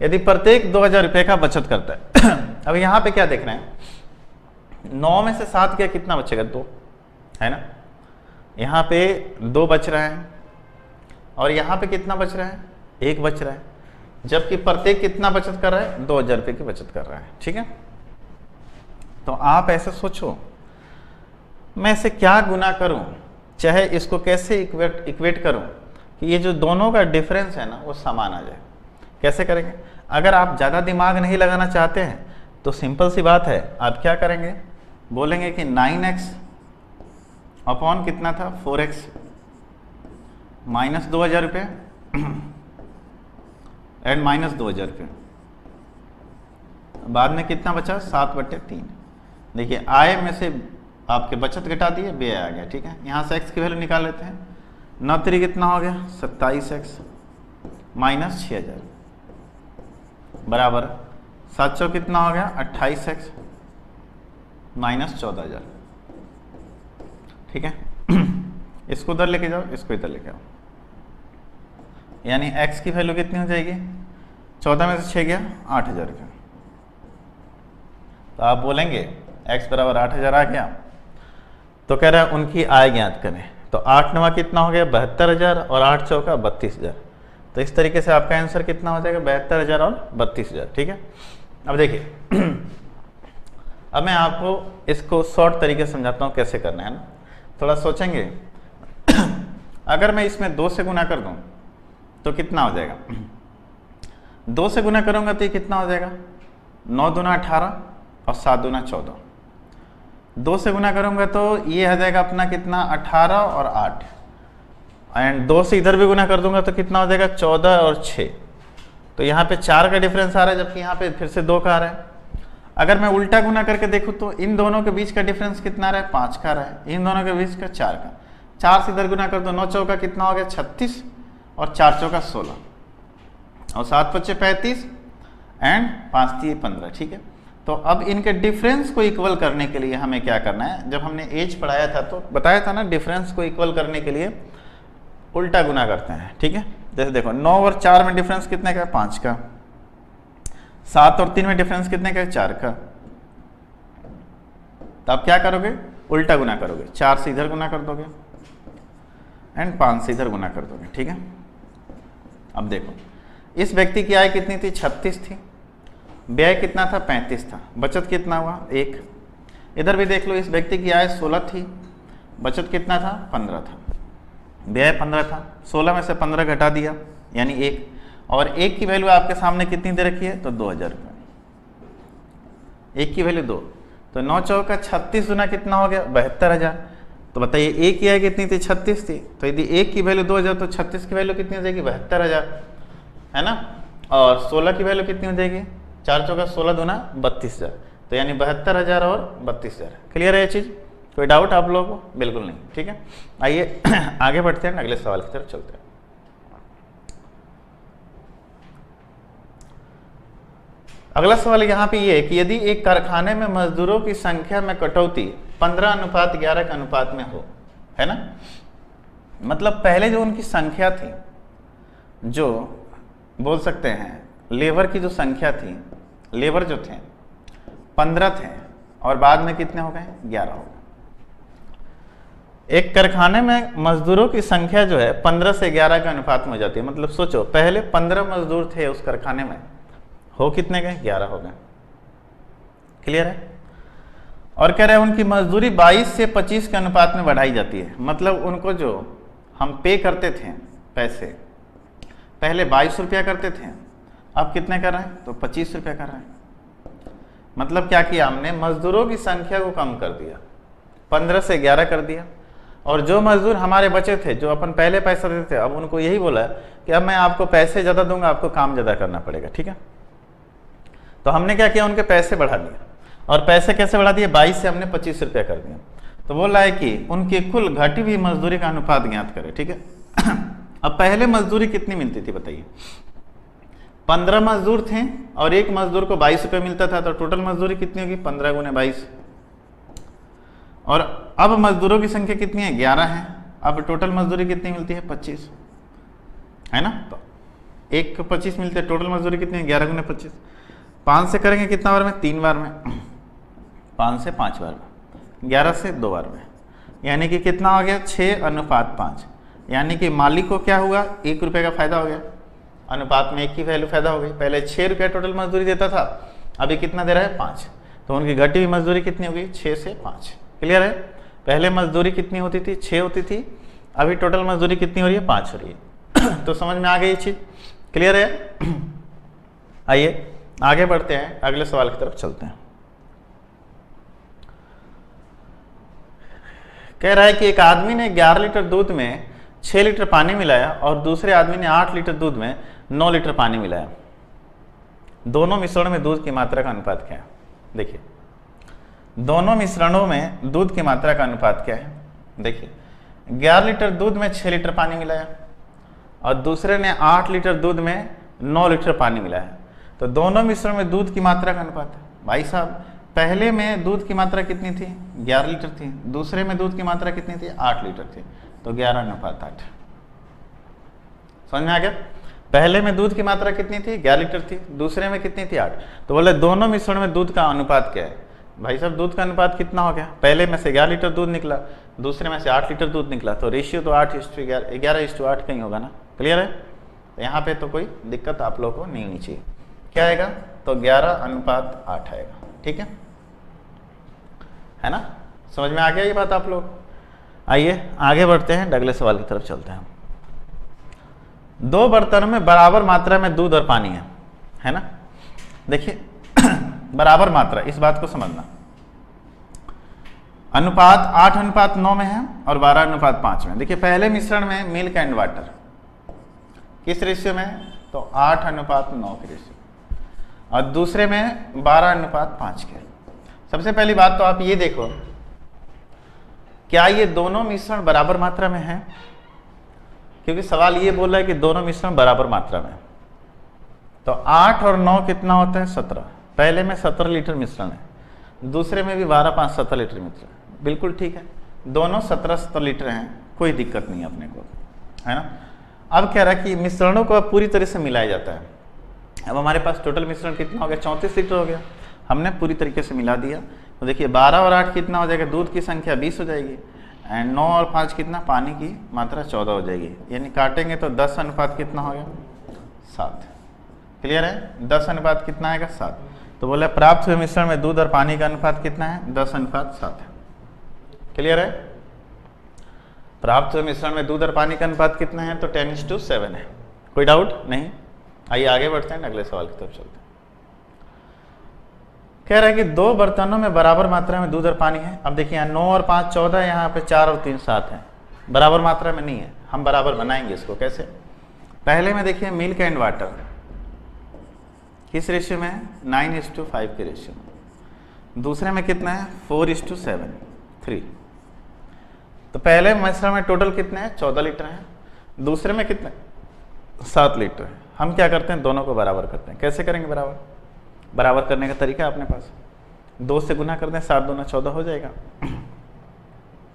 यदि प्रत्येक 2000 रुपये का बचत करता है। अब यहाँ पे क्या देख रहे हैं 9 में से 7 गया कितना बचेगा 2, है ना। यहाँ पे 2 बच रहा है और यहाँ पे कितना बच रहा है 1 बच रहा है, जबकि प्रत्येक कितना बचत कर रहा है 2000 रुपये की बचत कर रहा है, ठीक है। तो आप ऐसे सोचो मैं इसे क्या गुना करूं, चाहे इसको कैसे इक्वेट करूं कि ये जो दोनों का डिफरेंस है ना वो समान आ जाए। कैसे करेंगे, अगर आप ज़्यादा दिमाग नहीं लगाना चाहते हैं तो सिंपल सी बात है, आप क्या करेंगे बोलेंगे कि 9x अपॉन कितना था 4x माइनस 2000 रुपये एंड माइनस 2000 रुपये, बाद में कितना बचा 7/3। देखिए आय में से आपके बचत घटा दिए व्यय आ गया, ठीक है। यहाँ से x की वैल्यू निकाल लेते हैं, 9 कितना हो गया 27x माइनस 6000 बराबर 700 कितना हो गया 28x माइनस 14000, ठीक है। इसको उधर लेके जाओ, इसको इधर लेके आओ, यानी x की वैल्यू कितनी हो जाएगी 14 में से 6 गया 8000 रुपये। तो आप बोलेंगे x बराबर 8000 आ गया, तो कह रहा है उनकी आय ज्ञात करें। तो 8 9 कितना हो गया 72000 और 8 चौका 32000। तो इस तरीके से आपका आंसर कितना हो जाएगा 72000 और 32000, ठीक है। अब देखिए अब मैं आपको इसको शॉर्ट तरीके से समझाता हूँ कैसे करना है ना, थोड़ा सोचेंगे। अगर मैं इसमें 2 से गुना कर दूं तो कितना हो जाएगा, 2 से गुना करूंगा तो ये कितना हो जाएगा 9 दूना 18 और 7 दूना 14। 2 से गुना करूंगा तो ये आ जाएगा अपना कितना 18 और 8 एंड 2 से इधर भी गुना कर दूंगा तो कितना हो जाएगा 14 और 6। तो यहाँ पे 4 का डिफरेंस आ रहा है, जबकि यहाँ पे फिर से 2 का आ रहा है। अगर मैं उल्टा गुना करके देखूँ तो इन दोनों के बीच का डिफरेंस कितना आ रहा है 5 का आ रहा है, इन दोनों के बीच का 4 का। 4 से इधर गुना कर दो 9 चौका कितना हो गया 36 और 4 चौका 16 और 7 5 35 एंड 5 3 15, ठीक है। तो अब इनके डिफरेंस को इक्वल करने के लिए हमें क्या करना है, जब हमने एज पढ़ाया था तो बताया था ना डिफरेंस को इक्वल करने के लिए उल्टा गुना करते हैं, ठीक है। जैसे देखो 9 और 4 में डिफरेंस कितने का 5 का, 7 और 3 में डिफरेंस कितने का 4 का। तो आप क्या करोगे उल्टा गुना करोगे, 4 से इधर गुना कर दोगे एंड 5 से इधर गुना कर दोगे, ठीक है। अब देखो इस व्यक्ति की आय कितनी थी 36 थी, व्यय कितना था 35 था, बचत कितना हुआ 1। इधर भी देख लो इस व्यक्ति की आय 16 थी, बचत कितना था 15 था, व्यय 15 था, 16 में से 15 घटा दिया यानी 1, और 1 की वैल्यू आपके सामने कितनी दे रखी है तो 2000 रुपये, 1 की वैल्यू 2। तो 9 चौका 36 गुना कितना हो गया 72000। तो बताइए 1 की आय कितनी थी 36 थी, तो यदि 1 की वैल्यू 2000 तो 36 की वैल्यू कितनी हो जाएगी 72000, है ना। और 16 की वैल्यू कितनी हो जाएगी 4 चौका 16 दूना 32000, तो यानी 72000 और 32000। क्लियर है ये चीज़, कोई डाउट आप लोगों को? बिल्कुल नहीं, ठीक है। आइए आगे बढ़ते हैं, अगले सवाल की तरफ चलते हैं। अगला सवाल यहाँ पे ये है कि यदि एक कारखाने में मजदूरों की संख्या में कटौती 15:11 के अनुपात में हो, है ना, मतलब पहले जो उनकी संख्या थी, जो बोल सकते हैं लेबर की जो संख्या थी, लेबर जो थे 15 थे और बाद में कितने हो गए, 11 हो गए। एक कारखाने में मजदूरों की संख्या जो है 15 से 11 के अनुपात में हो जाती है। मतलब सोचो पहले 15 मजदूर थे उस कारखाने में, हो कितने गए, 11 हो गए। क्लियर है। और कह रहे हैं उनकी मजदूरी 22 से 25 के अनुपात में बढ़ाई जाती है। मतलब उनको जो हम पे करते थे पैसे, पहले 22 रुपया करते थे, अब कितने कर रहे हैं, तो 25 रुपया कर रहे हैं। मतलब क्या किया हमने, मजदूरों की संख्या को कम कर दिया, 15 से 11 कर दिया। और जो मजदूर हमारे बचे थे, जो अपन पहले पैसा देते थे, अब उनको यही बोला कि अब मैं आपको पैसे ज़्यादा दूंगा, आपको काम ज़्यादा करना पड़ेगा। ठीक है, तो हमने क्या किया, उनके पैसे बढ़ा दिए। और पैसे कैसे बढ़ा दिए, 22 से हमने 25 रुपया कर दिया। तो बोल रहा है कि उनकी कुल घटी हुई मजदूरी का अनुपात ज्ञात करें। ठीक है, अब पहले मजदूरी कितनी मिलती थी बताइए, 15 मजदूर थे और एक मजदूर को 22 रुपये मिलता था, तो टोटल मजदूरी कितनी होगी, 15 गुने 22। और अब मजदूरों की संख्या कितनी है, 11 है। अब टोटल मजदूरी कितनी मिलती है, 25, है ना। तो एक को 25 मिलते हैं, टोटल मजदूरी कितनी है, 11 गुने 25। 5 से करेंगे कितना बार में, 3 बार में, 5 से 5 बार में, 11 से 2 बार में, यानी कि कितना हो गया, 6:5। यानी कि मालिक को क्या हुआ, 1 रुपये का फायदा हो गया, अनुपात में 1 की वैल्यू फायदा हो गई। पहले 6 रुपया टोटल मजदूरी देता था, अभी कितना दे रहा है, 5। तो उनकी घटी हुई मजदूरी कितनी होगी, 6 से 5। क्लियर है। पहले मजदूरी कितनी होती थी, 6 होती थी, अभी टोटल मजदूरी कितनी हो रही है, 5 हो रही है। तो समझ में आ गई ये चीज, क्लियर है। आइए आगे बढ़ते हैं, अगले सवाल की तरफ चलते हैं। कह रहा है कि एक आदमी ने 11 लीटर दूध में 6 लीटर पानी मिलाया और दूसरे आदमी ने 8 लीटर दूध में 9 लीटर पानी मिलाया। दोनों मिश्रण में दूध की मात्रा का अनुपात क्या है। देखिए दोनों मिश्रणों में दूध की मात्रा का अनुपात क्या है। देखिए 11 लीटर दूध में 6 लीटर पानी मिलाया और दूसरे ने 8 लीटर दूध में 9 लीटर पानी मिलाया, तो दोनों मिश्रण में दूध की मात्रा का अनुपात है। भाई साहब पहले में दूध की मात्रा कितनी थी, 11 लीटर थी, दूसरे में दूध की मात्रा कितनी थी, 8 लीटर थी, तो 11:8। समझ में आ गया। पहले में दूध की मात्रा कितनी थी, 11 लीटर थी, दूसरे में कितनी थी, 8। तो बोले दोनों मिश्रण में दूध का अनुपात क्या है। भाई साहब दूध का अनुपात कितना हो गया, पहले में से 11 लीटर दूध निकला, दूसरे में से 8 लीटर दूध निकला, तो रेशियो तो 11:8 कहीं होगा ना। क्लियर है। तो यहाँ पे तो कोई दिक्कत आप लोगों को नहीं होनी चाहिए। क्या आएगा, तो 11:8 आएगा। ठीक है ना, समझ में आ गया ये बात आप लोग। आइए आगे बढ़ते हैं, अगले सवाल की तरफ चलते हैं। 2 बर्तनों में बराबर मात्रा में दूध और पानी है ना। देखिए बराबर मात्रा, इस बात को समझना। अनुपात 8:9 में है और 12:5 में। देखिए पहले मिश्रण में मिल्क एंड वाटर किस रेशियो में, तो 8:9 के रेशियो, और दूसरे में 12:5 के। सबसे पहली बात तो आप ये देखो, क्या ये दोनों मिश्रण बराबर मात्रा में है, क्योंकि सवाल ये बोल रहा है कि दोनों मिश्रण बराबर मात्रा में। तो 8 और 9 कितना होता है, 17। पहले में 17 लीटर मिश्रण है, दूसरे में भी 12:5 17 लीटर मिश्रण, बिल्कुल ठीक है, दोनों 17 लीटर हैं, कोई दिक्कत नहीं है अपने को, है ना। अब कह रहा है कि मिश्रणों को अब पूरी तरह से मिलाया जाता है। अब हमारे पास टोटल मिश्रण कितना हो गया, 34 लीटर हो गया, हमने पूरी तरीके से मिला दिया। तो देखिए 12 और 8 कितना हो जाएगा, दूध की संख्या 20 हो जाएगी, एंड 9 और 5 कितना, पानी की मात्रा 14 हो जाएगी। यानी काटेंगे तो 10 कितना हो गया, 7। क्लियर है, 10 कितना आएगा, 7। तो बोले प्राप्त हुए मिश्रण में दूध और पानी का अनुपात कितना है, 10:7 है। क्लियर है, प्राप्त हुए मिश्रण में दूध और पानी का अनुपात कितना है, तो 10:7 है। कोई डाउट नहीं। आइए आगे बढ़ते हैं, अगले सवाल की तरफ चलते हैं। कह रहा है कि 2 बर्तनों में बराबर मात्रा में दूध और पानी है। अब देखिए 9 और 5 14, यहाँ पे 4 और 3 7 है, बराबर मात्रा में नहीं है। हम बराबर बनाएंगे इसको कैसे, पहले में देखिए मिल्क एंड वाटर किस रेशियो में है, 9:5 के रेशियो में। दूसरे में कितना है, 4:7 3। तो पहले मिश्रण में टोटल कितने हैं, 14 लीटर है, दूसरे में कितने, 7 लीटर है। हम क्या करते हैं, दोनों को बराबर करते हैं। कैसे करेंगे बराबर, बराबर करने का तरीका है अपने पास, 2 से गुना कर दें, 7 दूना 14 हो जाएगा।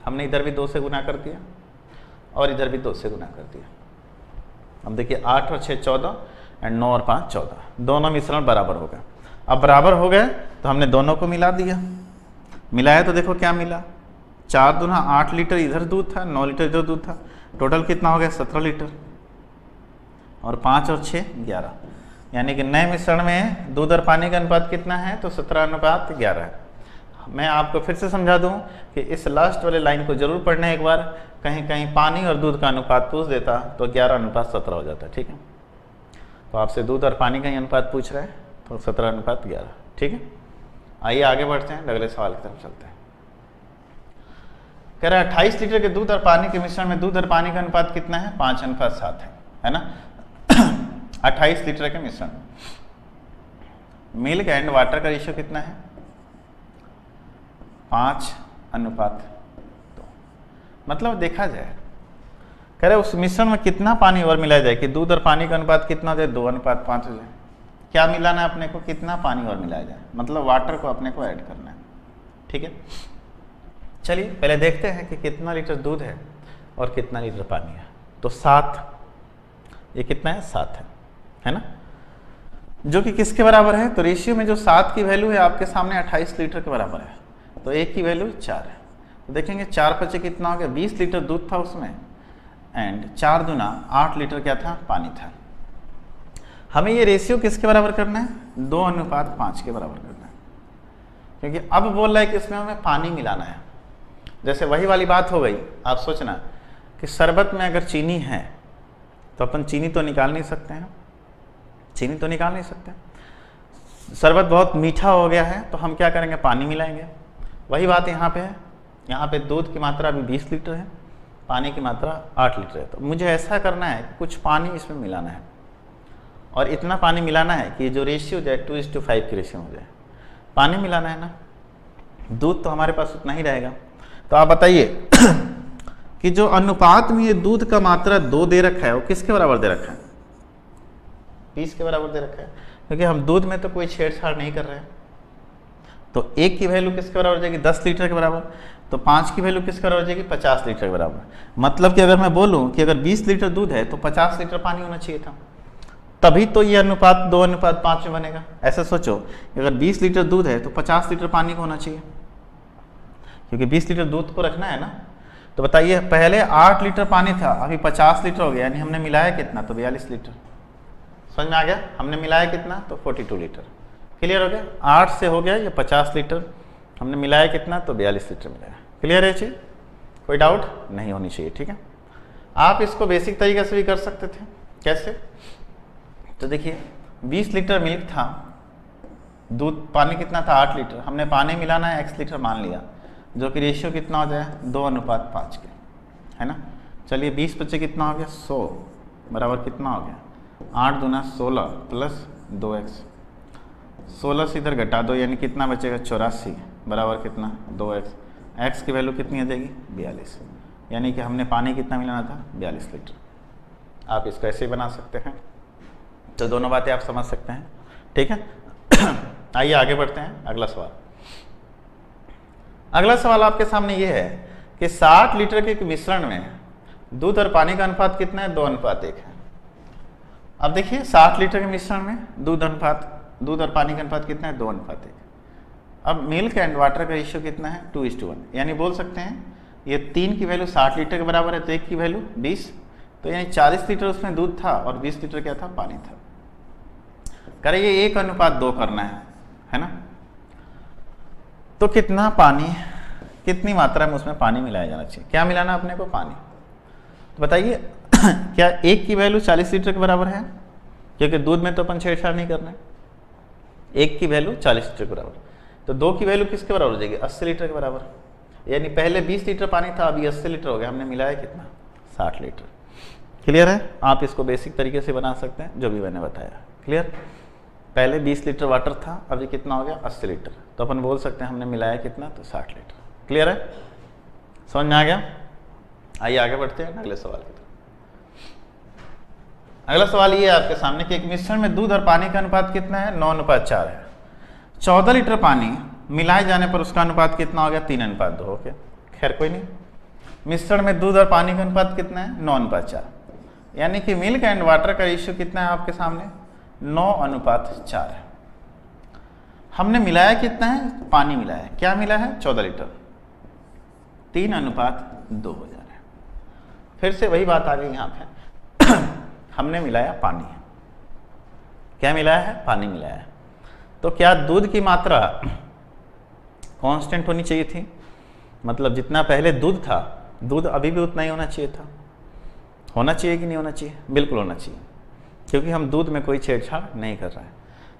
हमने इधर भी 2 से गुना कर दिया और इधर भी 2 से गुना कर दिया। अब देखिए 8 और 6 14 एंड 9 और 5 14, दोनों मिश्रण बराबर हो गए। अब बराबर हो गए तो हमने दोनों को मिला दिया, मिलाया तो देखो क्या मिला, 4 दूना 8 लीटर इधर दूध था, 9 लीटर इधर दूध था, टोटल कितना हो गया 17 लीटर, और 5 और 6 11, यानी कि नए मिश्रण में दूध और पानी का अनुपात कितना है, तो 17:11 है। मैं आपको फिर से समझा दूं कि इस लास्ट वाले लाइन को जरूर पढ़ना है एक बार, कहीं कहीं पानी और दूध का अनुपात पूछ देता तो 11:17 हो जाता, ठीक है। तो आपसे दूध और पानी का ही अनुपात पूछ रहा है तो 17:11, ठीक है। आइए आगे बढ़ते हैं, अगले सवाल की तरफ चलते हैं। कह रहा है 28 लीटर के दूध और पानी के मिश्रण में दूध और पानी का अनुपात कितना है, 5:7 है ना। 28 लीटर के मिश्रण, मिल्क एंड वाटर का रेशियो कितना है, 5:2। मतलब देखा जाए, कह रहे उस मिश्रण में कितना पानी और मिलाया जाए कि दूध और पानी का अनुपात कितना हो जाए, 2:5 हो जाए। क्या मिलाना है अपने को, कितना पानी और मिलाया जाए, मतलब वाटर को अपने को ऐड करना है, ठीक है। चलिए पहले देखते हैं कि कितना लीटर दूध है और कितना लीटर पानी है। तो 7, ये कितना है 7 है ना, जो कि किसके बराबर है, तो रेशियो में जो 7 की वैल्यू है आपके सामने 28 लीटर के बराबर है, तो 1 की वैल्यू 4 है। तो देखेंगे 4 5 कितना हो गया, 20 लीटर दूध था उसमें, एंड 4 दूना 8 लीटर क्या था, पानी था। हमें ये रेशियो किसके बराबर करना है, 2:5 के बराबर करना है, क्योंकि अब बोल रहा है कि इसमें हमें पानी मिलाना है। जैसे वही वाली बात हो गई, आप सोचना कि शरबत में अगर चीनी है तो अपन चीनी तो निकाल नहीं सकते हैं, चीनी तो निकाल नहीं सकते। शरबत बहुत मीठा हो गया है तो हम क्या करेंगे, पानी मिलाएंगे। वही बात यहाँ पे है, यहाँ पे दूध की मात्रा अभी 20 लीटर है, पानी की मात्रा 8 लीटर है। तो मुझे ऐसा करना है कि कुछ पानी इसमें मिलाना है, और इतना पानी मिलाना है कि जो रेशियो हो जाए 2:5 की रेशियो हो जाए। पानी मिलाना है ना, दूध तो हमारे पास उतना ही रहेगा। तो आप बताइए कि जो अनुपात में ये दूध का मात्रा 2 दे रखा है वो किसके बराबर दे रखा है, 20 के बराबर दे रखा है, क्योंकि हम दूध में तो कोई छेड़छाड़ नहीं कर रहे हैं। तो 1 की वैल्यू किसके बराबर हो जाएगी, 10 लीटर के बराबर। तो 5 की वैल्यू किसके बराबर हो जाएगी, 50 लीटर के बराबर। मतलब कि अगर मैं बोलूं कि अगर 20 लीटर दूध है तो 50 लीटर पानी होना चाहिए था, तभी तो ये अनुपात 2:5 में बनेगा। ऐसा सोचो कि अगर 20 लीटर दूध है तो 50 लीटर पानी को होना चाहिए, क्योंकि 20 लीटर दूध को रखना है ना। तो बताइए पहले 8 लीटर पानी था, अभी 50 लीटर हो गया, यानी हमने मिलाया कितना, तो 42 लीटर। समझ में आ गया, हमने मिलाया कितना, तो 42 लीटर। क्लियर हो गया, 8 से हो गया ये 50 लीटर, हमने मिलाया कितना, तो 42 लीटर मिलाया। क्लियर है चीज, कोई डाउट नहीं होनी चाहिए, ठीक है। आप इसको बेसिक तरीके से भी कर सकते थे। कैसे, तो देखिए 20 लीटर मिल्क था, दूध पानी कितना था 8 लीटर, हमने पानी मिलाना है x लीटर मान लिया, जो कि रेशियो कितना हो जाए 2:5 के, है ना। चलिए 20 बच्चे कितना हो गया 100 बराबर कितना हो गया 8 दूना 16 प्लस 2x, 16 से इधर घटा दो यानी कितना बचेगा 84 बराबर कितना 2x, x की वैल्यू कितनी आ जाएगी 42, यानी कि हमने पानी कितना मिलाना था 42 लीटर। आप इसको ऐसे ही बना सकते हैं, तो दोनों बातें आप समझ सकते हैं, ठीक है। आइए आगे बढ़ते हैं, अगला सवाल। अगला सवाल आपके सामने ये है कि 60 लीटर के मिश्रण में दूध और पानी का अनुपात कितना है, 2:1 है। अब देखिए 60 लीटर के मिश्रण में दूध और पानी का अनुपात कितना है, 2:1। अब मिल्क एंड वाटर का रेशियो कितना है, 2:1, यानी बोल सकते हैं ये 3 की वैल्यू 60 लीटर के बराबर है, तो 1 की वैल्यू 20, तो यानी 40 लीटर उसमें दूध था और 20 लीटर क्या था, पानी था। करे ये 1:2 करना है ना। तो कितना पानी, कितनी मात्रा में उसमें पानी मिलाया जाना चाहिए, क्या मिलाना अपने को, पानी। तो बताइए क्या 1 की वैल्यू 40 लीटर के बराबर है, क्योंकि दूध में तो अपन छेड़छाड़ नहीं कर रहे हैं। 1 की वैल्यू 40 लीटर के बराबर, तो 2 की वैल्यू किसके बराबर हो जाएगी, 80 लीटर के बराबर, यानी पहले 20 लीटर पानी था अभी 80 लीटर हो गया, हमने मिलाया कितना 60 लीटर। क्लियर है, आप इसको बेसिक तरीके से बना सकते हैं जो भी मैंने बताया। क्लियर, पहले 20 लीटर वाटर था, अभी कितना हो गया 80 लीटर, तो अपन बोल सकते हैं हमने मिलाया कितना, तो 60 लीटर। क्लियर है, समझ में आ गया। आइए आगे बढ़ते हैं अगले सवाल की तरफ। अगला सवाल ये है आपके सामने कि एक मिश्रण में दूध और पानी का अनुपात कितना है, 9:4 है। 14 लीटर पानी मिलाए जाने पर उसका अनुपात कितना हो गया? 3:2। ओके, खैर कोई नहीं। मिश्रण में दूध और पानी का अनुपात कितना है? 9:4। यानी कि मिल्क एंड वाटर का रेशियो कितना है आपके सामने? 9:4 है। हमने मिलाया कितना है? पानी मिलाया, क्या मिला है? 14 लीटर। 3:2 हो जा रहा है। फिर से वही बात आ गई यहाँ पे हमने मिलाया पानी, क्या मिलाया है? पानी मिलाया है। तो क्या दूध की मात्रा कांस्टेंट होनी चाहिए थी? मतलब जितना पहले दूध था, दूध अभी भी उतना ही होना चाहिए था। होना चाहिए कि नहीं होना चाहिए? बिल्कुल होना चाहिए, क्योंकि हम दूध में कोई छेड़छाड़ नहीं कर रहे हैं।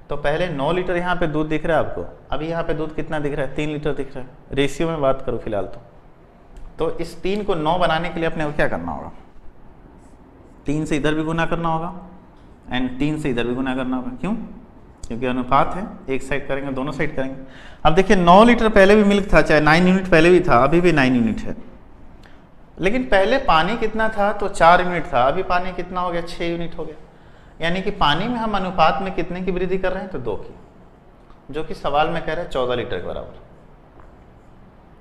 तो पहले 9 लीटर यहाँ पे दूध दिख रहा है आपको, अभी यहाँ पे दूध कितना दिख रहा है? 3 लीटर दिख रहा है। रेशियो में बात करो फिलहाल तो इस 3 को 9 बनाने के लिए अपने को क्या करना होगा? 3 से इधर भी गुना करना होगा एंड 3 से इधर भी गुना करना होगा। क्यों? क्योंकि अनुपात है, एक साइड करेंगे दोनों साइड करेंगे। अब देखिए 9 लीटर पहले भी मिल्क था, चाहे 9 यूनिट पहले भी था, अभी भी 9 यूनिट है। लेकिन पहले पानी कितना था? तो 4 यूनिट था, अभी पानी कितना हो गया? 6 यूनिट हो गया। यानी कि पानी में हम अनुपात में कितने की वृद्धि कर रहे हैं? तो 2 की, जो कि सवाल में कह रहे हैं 14 लीटर के बराबर।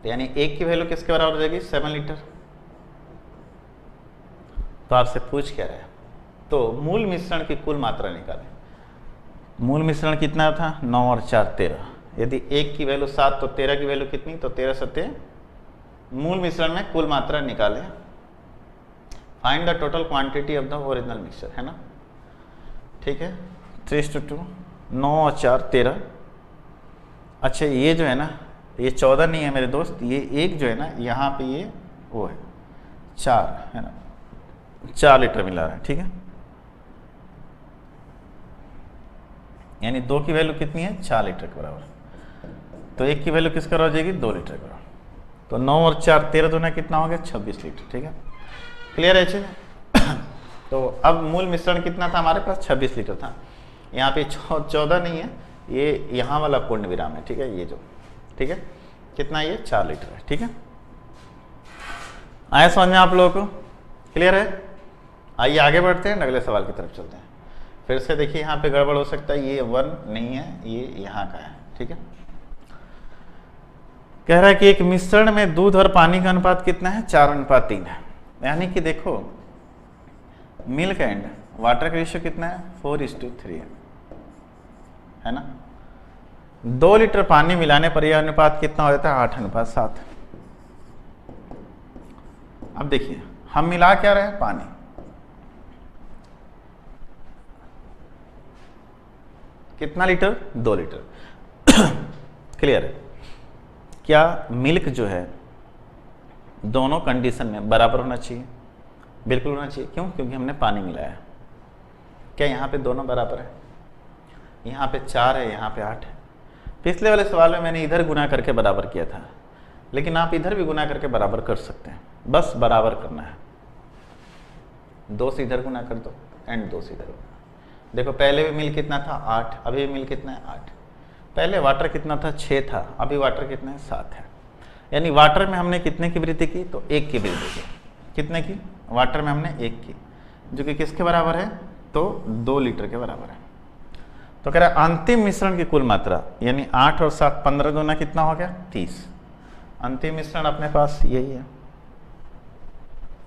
तो यानी 1 की वैल्यू किसके बराबर हो जाएगी? 7 लीटर। तो आपसे पूछ क्या रहा है? तो मूल मिश्रण की कुल मात्रा निकालें। मूल मिश्रण कितना था? 9 और 4 13। यदि 1 की वैल्यू 7 तो 13 की वैल्यू कितनी? तो 13 7। मूल मिश्रण में कुल मात्रा निकालें। Find the total quantity of the original mixture, है ना? ठीक है, 3:2, 9 और 4 13। अच्छा, ये जो है ना, ये 14 नहीं है मेरे दोस्त, ये एक जो है ना यहाँ पे ये वो है 4, है ना? 4 लीटर मिला रहा है, ठीक है। यानी 2 की वैल्यू कितनी है? 4 लीटर के बराबर। तो 1 की वैल्यू किसका हो जाएगी? 2 लीटर के बराबर। तो 9 और 4 13 दोना कितना हो गया? 26 लीटर, ठीक है। क्लियर है चीज? तो अब मूल मिश्रण कितना था हमारे पास? 26 लीटर था। यहाँ पे 14 नहीं है, ये यहाँ वाला पूर्ण विराम है, ठीक है, ये जो, ठीक है। कितना? ये 4 लीटर है, ठीक है। आया समझ में आप लोगों को? क्लियर है? आइए आगे बढ़ते हैं, अगले सवाल की तरफ चलते हैं। फिर से देखिए यहाँ पे गड़बड़ हो सकता है, ये 1 नहीं है, ये यहाँ का है, ठीक है। कह रहा है कि एक मिश्रण में दूध और पानी का अनुपात कितना है? 4:3 है। यानी कि देखो मिल्क एंड वाटर का रेशियो कितना है? 4:3 है ना। 2 लीटर पानी मिलाने पर यह अनुपात कितना हो जाता है? 8:7। अब देखिए हम मिला क्या रहे हैं? पानी। कितना लीटर? 2 लीटर। क्लियर है? क्या मिल्क जो है दोनों कंडीशन में बराबर होना चाहिए? बिल्कुल होना चाहिए। क्यों? क्योंकि हमने पानी मिलाया। क्या यहाँ पे दोनों बराबर है? यहाँ पे 4 है, यहाँ पे 8 है। पिछले वाले सवाल में मैंने इधर गुना करके बराबर किया था, लेकिन आप इधर भी गुना करके बराबर कर सकते हैं, बस बराबर करना है। 2 से इधर गुना कर दो एंड 2 से इधर। देखो पहले भी मिल कितना था? 8, अभी मिल कितना है? 8। पहले वाटर कितना था? 6 था, अभी वाटर कितना है? 7 है। यानी वाटर में हमने कितने की वृद्धि की? तो 1 की वृद्धि की। कितने की? वाटर में हमने 1 की, जो कि किसके बराबर है? तो 2 लीटर के बराबर है। तो कह रहा है अंतिम मिश्रण की कुल मात्रा, यानी 8 और 7 15 दूना कितना हो गया? 30। अंतिम मिश्रण अपने पास यही है,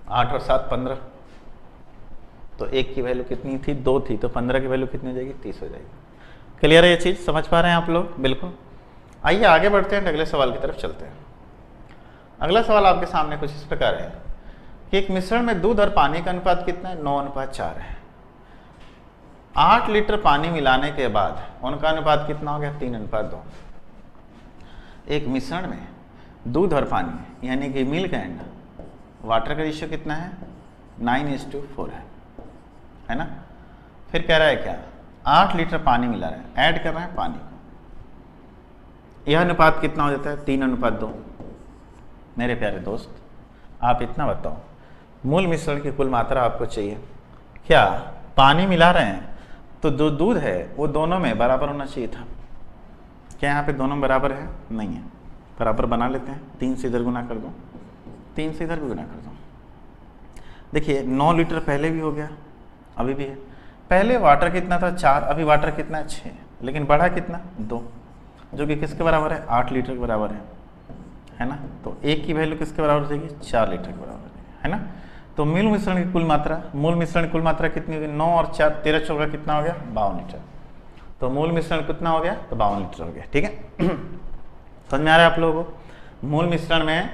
8 और 7 15। तो 1 की वैल्यू कितनी थी? 2 थी, तो 15 की वैल्यू कितनी हो जाएगी? 30 हो जाएगी। क्लियर है ये चीज़? समझ पा रहे हैं आप लोग? बिल्कुल। आइए आगे बढ़ते हैं, अगले सवाल की तरफ चलते हैं। अगला सवाल आपके सामने कुछ इस प्रकार है कि एक मिश्रण में दूध और पानी का अनुपात कितना है? 9:4 है। 8 लीटर पानी मिलाने के बाद उनका अनुपात कितना हो गया? 3:2। एक मिश्रण में दूध और पानी यानी कि मिल्क एंड वाटर का रेशियो कितना है? 9:4 है ना। फिर कह रहा है क्या? 8 लीटर पानी मिला रहे हैं, ऐड कर रहे हैं पानी को। यह अनुपात कितना हो जाता है? 3:2। मेरे प्यारे दोस्त आप इतना बताओ, मूल मिश्रण की कुल मात्रा आपको चाहिए। क्या पानी मिला रहे हैं तो जो दूध है वो दोनों में बराबर होना चाहिए था। क्या यहाँ पे दोनों बराबर है? नहीं है। बराबर बना लेते हैं, 3 से इधर गुना कर दो, 3 से इधर भी गुना कर दो। देखिए 9 लीटर पहले भी हो गया, अभी भी है। पहले वाटर कितना था? 4, अभी वाटर कितना है? 6, लेकिन बढ़ा कितना? 2। जो कि किसके बराबर है, 8 लीटर के बराबर है ना। तो A की वैल्यू किसके बराबर हो जाएगी, 4 लीटर के बराबर है ना। तो मूल मिश्रण की कुल मात्रा, मूल मिश्रण की कुल मात्रा कितनी होगी, 9 और 4 13 14 कितना हो गया, 52 लीटर। तो मूल मिश्रण कितना हो गया, तो 52 लीटर हो गया। ठीक है, समझ में आ रहा है आप लोगों को। मूल मिश्रण में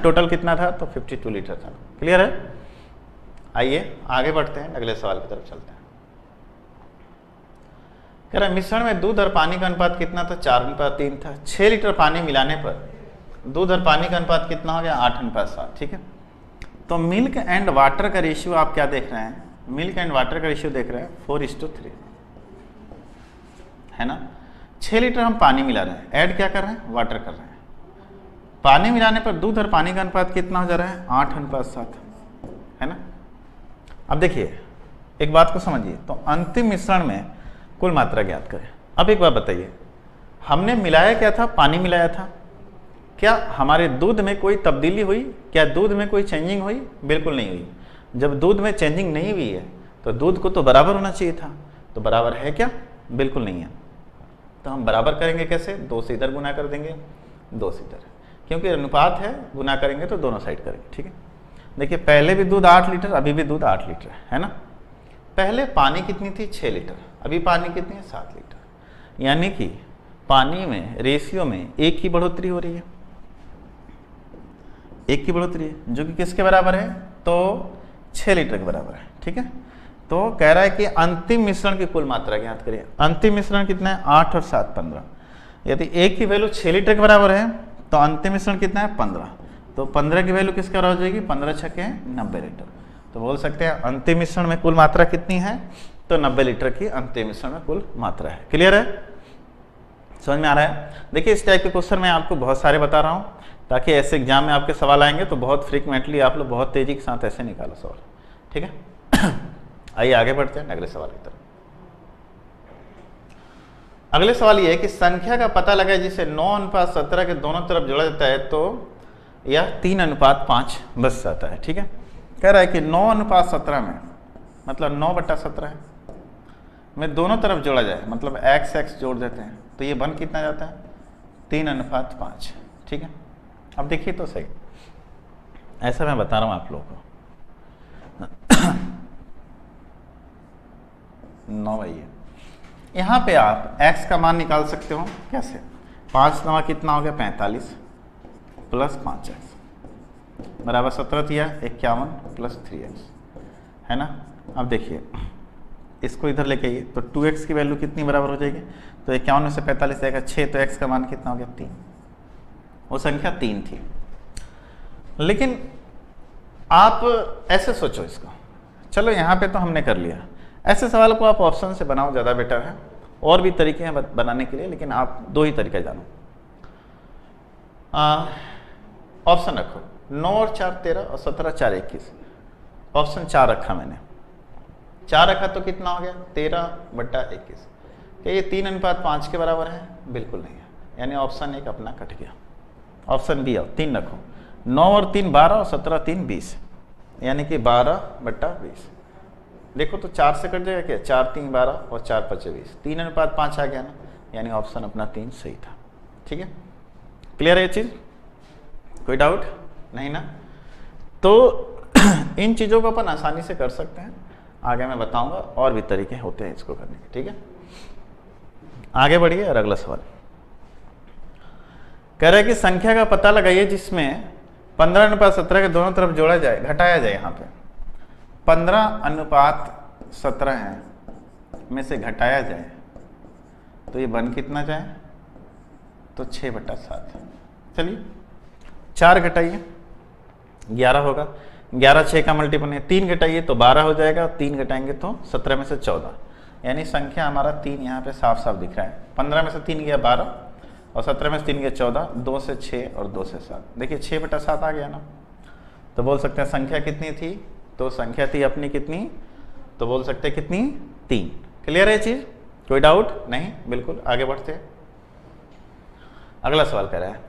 टोटल कितना था, तो 52 लीटर था। क्लियर है। आइए आगे बढ़ते हैं, अगले सवाल की तरफ चलते हैं। कह रहा है मिश्रण में दूध और पानी का अनुपात कितना था, 4:3 था। 6 लीटर पानी मिलाने पर दूध और पानी का अनुपात कितना हो गया, 8:7। ठीक है, तो मिल्क एंड वाटर का रेशियो आप क्या देख रहे हैं, मिल्क एंड वाटर का रेशियो देख रहे हैं 4:3 है ना। 6 लीटर हम पानी मिला रहे हैं, ऐड क्या कर रहे हैं, वाटर कर रहे हैं। पानी मिलाने पर दूध और पानी का अनुपात कितना हो जा रहा है, 8:7 है ना। अब देखिए एक बात को समझिए, तो अंतिम मिश्रण में कुल मात्रा ज्ञात करें। अब एक बात बताइए, हमने मिलाया क्या था, पानी मिलाया था। क्या हमारे दूध में कोई तब्दीली हुई, क्या दूध में कोई चेंजिंग हुई, बिल्कुल नहीं हुई। जब दूध में चेंजिंग नहीं हुई है तो दूध को तो बराबर होना चाहिए था, तो बराबर है क्या, बिल्कुल नहीं है। तो हम बराबर करेंगे कैसे, 2 से इधर गुना कर देंगे, 2 से इधर, क्योंकि अनुपात है, गुना करेंगे तो दोनों साइड करेंगे। ठीक है, देखिए पहले भी दूध 8 लीटर, अभी भी दूध 8 लीटर है ना। पहले पानी कितनी थी, 6 लीटर, अभी पानी कितनी है, 7 लीटर। यानी कि पानी में रेशियो में 1 की बढ़ोतरी हो रही है, 1 की बढ़ोतरी है, जो कि किसके बराबर है, तो 6 लीटर के बराबर है। ठीक है, तो कह रहा है कि अंतिम मिश्रण की कुल मात्रा ज्ञात करिए। अंतिम मिश्रण कितना है, 8 और 7 15। यदि 1 की वैल्यू 6 लीटर के बराबर है तो अंतिम मिश्रण कितना है, 15। तो 15 की वैल्यू किसके बराबर हो जाएगी, 15 छक्के 90 लीटर। तो बोल सकते हैं अंतिम मिश्रण में कुल मात्रा कितनी है, तो 90 लीटर की अंतिम मिश्रण में कुल मात्रा है। क्लियर है, समझ में आ रहा है। देखिए इस टाइप के क्वेश्चन मैं आपको बहुत सारे बता रहा हूँ, ताकि ऐसे एग्जाम में आपके सवाल आएंगे तो बहुत फ्रीक्वेंटली आप लोग बहुत तेजी के साथ ऐसे निकालो सवाल। ठीक है, आइए आगे बढ़ते हैं अगले सवाल की तरफ। अगले सवाल ये है कि संख्या का पता लगाए जिसे 9:17 के दोनों तरफ जोड़ा जाता है तो यह 3:5 बच जाता है। ठीक है, कह रहा है कि 9:17 में मतलब 9/17 है, में दोनों तरफ जोड़ा जाए, मतलब x जोड़ देते हैं तो ये बन कितना जाता है, 3:5। ठीक है, अब देखिए तो सही, ऐसा मैं बता रहा हूं आप लोगों को। 9 है, यहाँ पे आप x का मान निकाल सकते हो कैसे, 5 9 कितना हो गया, 45 प्लस 5x बराबर 17 दिया, 51 प्लस 3x है ना। अब देखिए इसको इधर लेके आइए तो 2x की वैल्यू कितनी बराबर हो जाएगी, तो 51 में से 45 जाएगा 6, तो x का मान कितना हो गया, 3। वो संख्या 3 थी। लेकिन आप ऐसे सोचो इसको, चलो यहाँ पे तो हमने कर लिया, ऐसे सवाल को आप ऑप्शन से बनाओ, ज़्यादा बेटर है। और भी तरीके हैं बनाने के लिए, लेकिन आप 2 ही तरीका जानो। ऑप्शन रखो 9 और 4 13 और 17 4 21। ऑप्शन 4 रखा मैंने, 4 रखा तो कितना हो गया, 13/21। क्या ये 3:5 के बराबर है, बिल्कुल नहीं है, यानी ऑप्शन 1 अपना कट गया। ऑप्शन बी आओ, 3 रखो, 9 और 3 12 और 17 3 20, यानी कि 12/20। देखो तो 4 से कट जाएगा क्या, 4 3 12 और 4 5 20, 3:5 आ गया ना, यानी ऑप्शन अपना 3 सही था। ठीक है, क्लियर है ये चीज़, कोई डाउट नहीं ना। तो इन चीज़ों को अपन आसानी से कर सकते हैं, आगे मैं बताऊंगा और भी तरीके होते हैं इसको करने के। ठीक है, आगे बढ़िए और अगला सवाल कह रहा है कि संख्या का पता लगाइए जिसमें 15:17 के दोनों तरफ जोड़ा जाए, घटाया जाए। यहाँ पे 15:17 है में से घटाया जाए तो ये बन कितना जाए, तो 6/7। चलिए 4 घटाइए 11 होगा, 11 6 का मल्टीपल है, 3 घटाइए तो 12 हो जाएगा, 3 घटाएंगे तो 17 में से 14, यानी संख्या हमारा 3 यहाँ पे साफ साफ दिख रहा है। 15 में से 3 गया 12 और 17 में से 3 गया 14, 2 से 6 और 2 से 7, देखिए 6/7 आ गया ना। तो बोल सकते हैं संख्या कितनी थी, तो संख्या थी अपनी कितनी, तो बोल सकते हैं कितनी, 3। क्लियर है चीज, कोई डाउट नहीं, बिल्कुल आगे बढ़ते हैं। अगला सवाल कह रहा है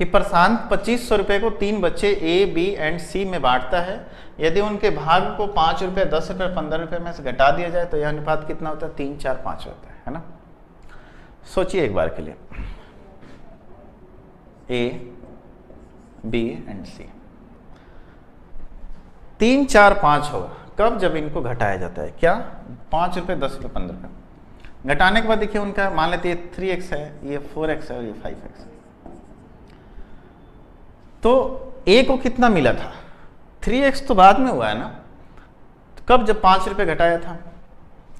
कि प्रशांत 2500 रुपये को 3 बच्चे ए बी एंड सी में बांटता है, यदि उनके भाग को 5 रुपये 10 रुपये 15 रुपये में से घटा दिया जाए तो यह अनुपात कितना होता है, 3 4 5 होता है ना। सोचिए एक बार के लिए, ए बी एंड सी, 3 4 5 होगा कब, जब इनको घटाया जाता है। क्या 5 रुपये 10 रुपये 15 रुपये घटाने के बाद देखिए उनका, मान लेते हैं 3x है, ये 4x है और ये 5x है। तो ए को कितना मिला था, 3x तो बाद में हुआ है ना, तो कब, जब 5 रुपये घटाया था,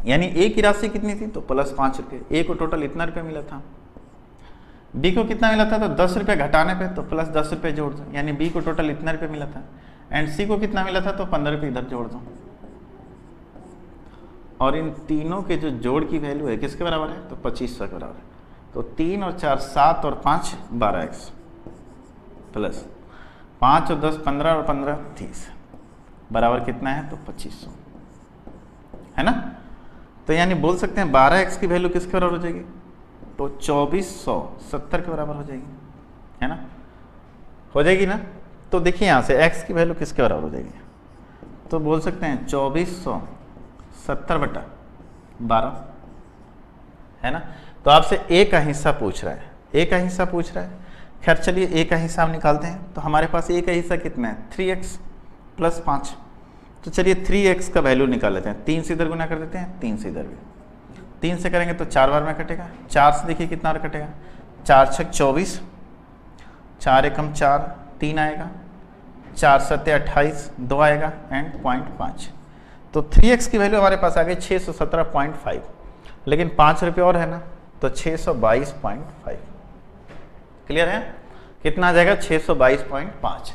यानी ए की राशि कितनी थी, तो प्लस 5 रुपये, ए को टोटल इतना रुपये मिला था। बी को कितना मिला था, तो 10 रुपये घटाने पे तो प्लस 10 रुपये जोड़ दो, यानी बी को टोटल इतना रुपये मिला था। एंड सी को कितना मिला था, तो 15 रुपये इधर जोड़ दो, और इन तीनों के जो जोड़ की वैल्यू है किसके बराबर है, तो 2500 के बराबर है। तो 3 और 4 7 और 5 12x प्लस 5 और 10 15 और 15 30 बराबर कितना है, तो 2500 है ना। तो यानी बोल सकते हैं 12x की वैल्यू किसके बराबर हो जाएगी, तो 2470 के बराबर हो जाएगी, है ना, हो जाएगी ना। तो देखिए यहाँ से x की वैल्यू किसके बराबर हो जाएगी, तो बोल सकते हैं 2470/12 है ना। तो आपसे a का हिस्सा पूछ रहा है, a का हिस्सा पूछ रहा है। खैर चलिए a का हिस्सा हम निकालते हैं। तो हमारे पास a का हिस्सा कितना है, 3x + 5। तो चलिए 3x का वैल्यू निकाल लेते हैं, 3 से इधर गुना कर देते हैं, 3 से इधर भी, 3 से करेंगे तो 4 बार में कटेगा, 4 से देखिए कितना और कटेगा, 4 × 6 = 24, 4 × 1 = 4, 3 आएगा, 4 × 7 = 28, 2 आएगा एंड 0.5। तो 3x की वैल्यू हमारे पास आ गई 617.5, लेकिन 5 रुपये और है ना, तो 622.5। क्लियर है, कितना आ जाएगा, 622.5।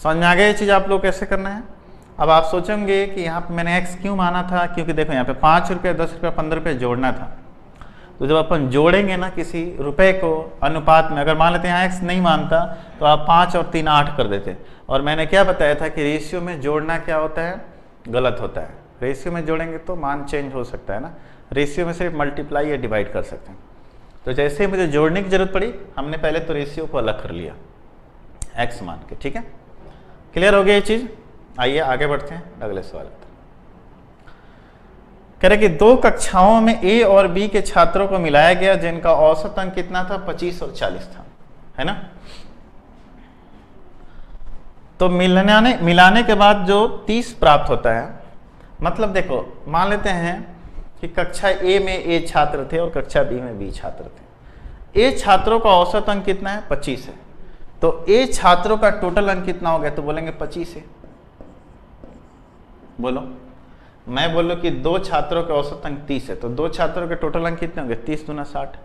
समझ में आ गया ये चीज़ आप लोग कैसे करना है। अब आप सोचेंगे कि यहाँ पे मैंने x क्यों माना था, क्योंकि देखो यहाँ पे 5 रुपये 10 रुपये 15 रुपये जोड़ना था। तो जब अपन जोड़ेंगे ना किसी रुपए को अनुपात में, अगर मान लेते हैं यहाँ x नहीं मानता तो आप 5 और 3 8 कर देते। और मैंने क्या बताया था कि रेशियो में जोड़ना क्या होता है, गलत होता है। रेशियो में जोड़ेंगे तो मान चेंज हो सकता है ना, रेशियो में सिर्फ मल्टीप्लाई या डिवाइड कर सकते हैं। तो जैसे ही मुझे जोड़ने की जरूरत पड़ी, हमने पहले तो रेशियो को अलग कर लिया x मान के, ठीक है। क्लियर हो गया ये चीज़। आइए आगे बढ़ते हैं अगले सवाल पर। कह रहे कि 2 कक्षाओं में A और B के छात्रों को मिलाया गया जिनका औसत अंक कितना था, 25 और 40 था, है ना। तो मिलाने के बाद जो 30 प्राप्त होता है, मतलब देखो मान लेते हैं कि कक्षा A में A छात्र थे और कक्षा B में B छात्र थे। A छात्रों का औसत अंक कितना है, 25 है। तो A छात्रों का टोटल अंक कितना हो गया, तो बोलेंगे 25 है। बोलो, मैं बोलूँ कि 2 छात्रों के औसत अंक 30 है, तो 2 छात्रों के टोटल अंक कितने होंगे, 30 × 60।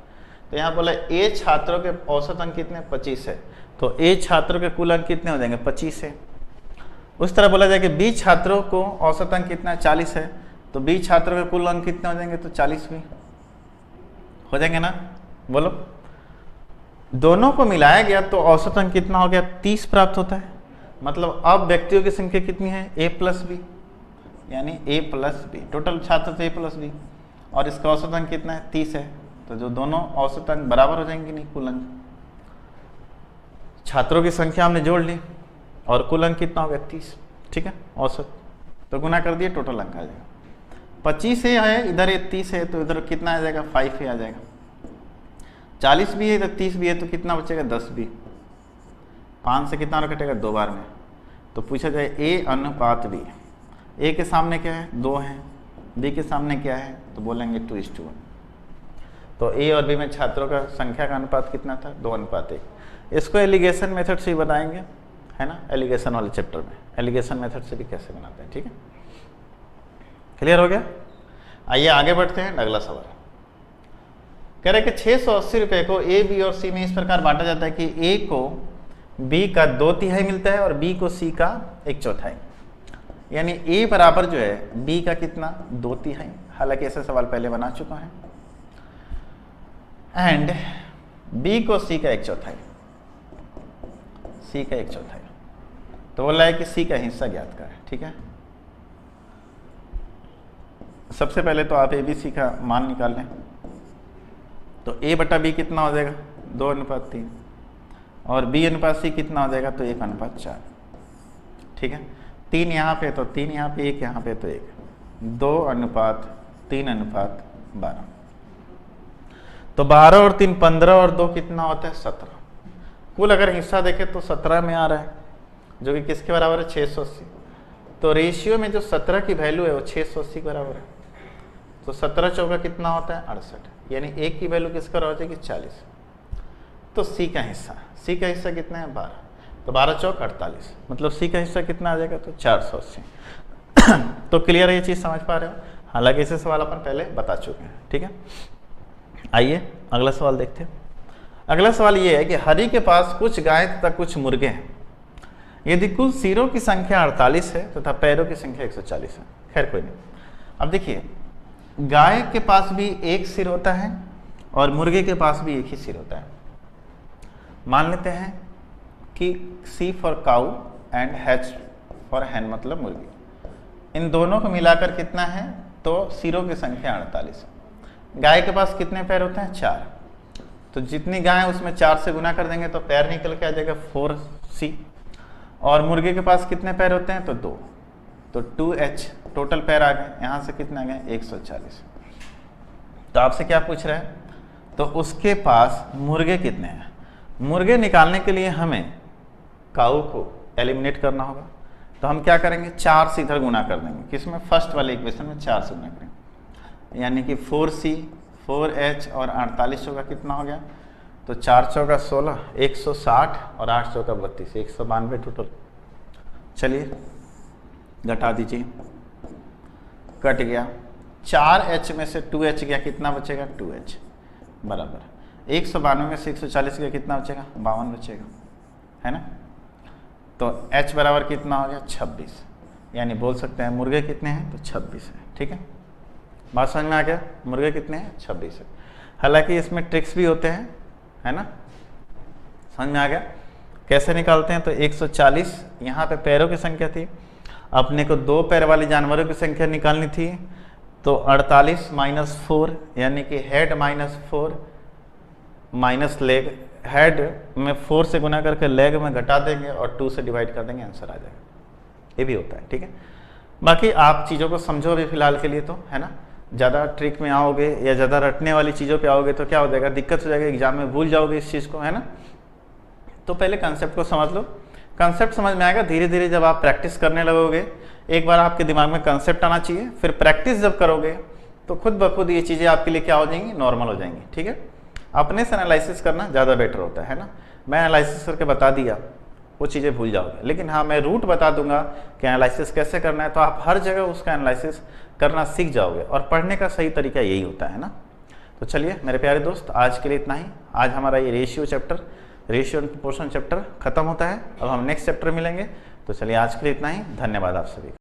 तो यहाँ बोला A छात्रों के औसत अंक कितने, 25 है, तो A छात्रों के कुल अंक कितने हो जाएंगे, 25 है। उस तरह बोला जाए कि B छात्रों को औसत अंक कितना है, 40 है, तो B छात्रों के कुल अंक कितने हो जाएंगे, तो 40 भी हो जाएंगे ना। बोलो, दोनों को मिलाया गया तो औसत अंक कितना हो गया, 30 प्राप्त होता है। मतलब अब व्यक्तियों की संख्या कितनी है, A + B, यानी A + B, टोटल छात्र थे A + B, और इसका औसत अंक कितना है, 30 है। तो जो दोनों औसत अंक बराबर हो जाएंगे, नहीं कुल अंक, छात्रों की संख्या हमने जोड़ ली और कुल अंक कितना हो गया, 30, ठीक है, औसत, तो गुना कर दिए, टोटल अंक आ जाएगा। 25 है इधर, 30 है, तो इधर कितना आ जाएगा, 5 आ जाएगा। 40 भी है इधर, 30 भी है, तो कितना बचेगा, 10 भी। 5 से कितना कटेगा, 2 बार में। तो पूछा जाए A अनुपात B, A के सामने क्या है, 2 है, B के सामने क्या है, तो बोलेंगे 2:1। तो A और B में छात्रों का संख्या का अनुपात कितना था, 2:1। इसको एलिगेशन मेथड से ही बताएंगे, है ना, एलिगेशन वाले चैप्टर में एलिगेशन मेथड से भी कैसे बनाते हैं, ठीक है। क्लियर हो गया। आइए आगे बढ़ते हैं, अगला सवाल कह रहे कि 680 रुपये को A, B और C में इस प्रकार बांटा जाता है कि A को B का 2/3 मिलता है और B को C का 1/4, यानी A बराबर जो है B का कितना, 2/3। हालांकि ऐसा सवाल पहले बना चुका है। एंड B को C का 1/4, C का 1/4। तो बोला है कि C का हिस्सा ज्ञात करें, ठीक है। सबसे पहले तो आप ABC का मान निकाल लें। तो A/B कितना हो जाएगा, 2:3, और B/C कितना हो जाएगा, तो 1:4, ठीक है। 3 यहाँ पे तो 3 यहाँ पे, 1 यहाँ पे तो 1, 2:3:12। तो 12 और 3 15 और 2 कितना होता है 17। कुल अगर हिस्सा देखें तो 17 में आ रहा है, जो कि किसके बराबर है 680। तो रेशियो में जो 17 की वैल्यू है वो 680 के बराबर है। तो 17 चौका कितना होता है 68, यानी एक की वैल्यू किसका हो जाएगी 40। तो सी का हिस्सा कितना है 12, तो 12 चौक 48, मतलब सी का हिस्सा कितना आ जाएगा तो 480। तो क्लियर है ये चीज़, समझ पा रहे हो। हालांकि इसे सवाल अपन पहले बता चुके हैं, ठीक है। आइए अगला सवाल देखते हैं। अगला सवाल ये है कि हरि के पास कुछ गाय तथा कुछ मुर्गे हैं। यदि कुल सिरों की संख्या 48 है तथा पैरों की संख्या 140 है। खैर कोई नहीं। अब देखिए, गाय के पास भी एक सिर होता है और मुर्गे के पास भी एक ही सिर होता है। मान लेते हैं कि C for cow and H for hen, मतलब मुर्गी। इन दोनों को मिलाकर कितना है तो सिरों की संख्या 48 है। गाय के पास कितने पैर होते हैं 4, तो जितनी गाय है उसमें 4 से गुना कर देंगे तो पैर निकल के आ जाएगा 4C। और मुर्गे के पास कितने पैर होते हैं तो 2, तो 2H टोटल पैर आ गए। यहाँ से कितने आ गए 140। तो आपसे क्या पूछ रहा है, तो उसके पास मुर्गे कितने हैं। मुर्गे निकालने के लिए हमें काऊ को एलिमिनेट करना होगा, तो हम क्या करेंगे 4 से इधर गुना कर देंगे, किसमें फर्स्ट वाले इक्वेशन में 4 से गुना करेंगे, यानी कि 4C 4H और 48 चौका कितना हो गया, तो 4 चौका 16 160 और 8 चौका 32 192 टोटल। चलिए घटा दीजिए, कट गया। 4H में से 2H गया, कितना बचेगा 2H बराबर 192 में से 140 गया, कितना बचेगा 52 बचेगा, है ना। तो H बराबर कितना हो गया 26, यानी बोल सकते हैं मुर्गे कितने हैं तो 26 है। ठीक है, बात समझ में आ गया, मुर्गे कितने हैं 26 है। हालांकि इसमें ट्रिक्स भी होते हैं, है ना, समझ में आ गया। कैसे निकालते हैं, तो 140 यहाँ पे पैरों की संख्या थी, अपने को 2 पैर वाले जानवरों की संख्या निकालनी थी, तो 48 माइनस 4 यानी कि head minus 4 minus leg, head में 4 से गुना करके लेग में घटा देंगे और 2 से डिवाइड कर देंगे, आंसर आ जाएगा। ये भी होता है, ठीक है। बाकी आप चीज़ों को समझो अभी फिलहाल के लिए, तो है ना, ज़्यादा ट्रिक में आओगे या ज़्यादा रटने वाली चीज़ों पे आओगे तो क्या हो जाएगा, दिक्कत हो जाएगा, एग्जाम में भूल जाओगे इस चीज़ को, है ना। तो पहले कंसेप्ट को समझ लो, कंसेप्ट समझ में आएगा धीरे धीरे जब आप प्रैक्टिस करने लगोगे। एक बार आपके दिमाग में कंसेप्ट आना चाहिए, फिर प्रैक्टिस जब करोगे तो खुद ब खुद ये चीज़ें आपके लिए क्या हो जाएंगी, नॉर्मल हो जाएंगी। ठीक है, अपने से एनालिसिस करना ज़्यादा बेटर होता है ना। मैं एनालिसिस करके बता दिया, वो चीज़ें भूल जाओगे, लेकिन हाँ मैं रूट बता दूंगा कि एनालिसिस कैसे करना है, तो आप हर जगह उसका एनालिसिस करना सीख जाओगे। और पढ़ने का सही तरीका यही होता है ना। तो चलिए मेरे प्यारे दोस्त, आज के लिए इतना ही। आज हमारा ये ratio chapter, ratio and proportion chapter खत्म होता है। अब हम नेक्स्ट चैप्टर मिलेंगे। तो चलिए आज के लिए इतना ही, धन्यवाद आप सभी।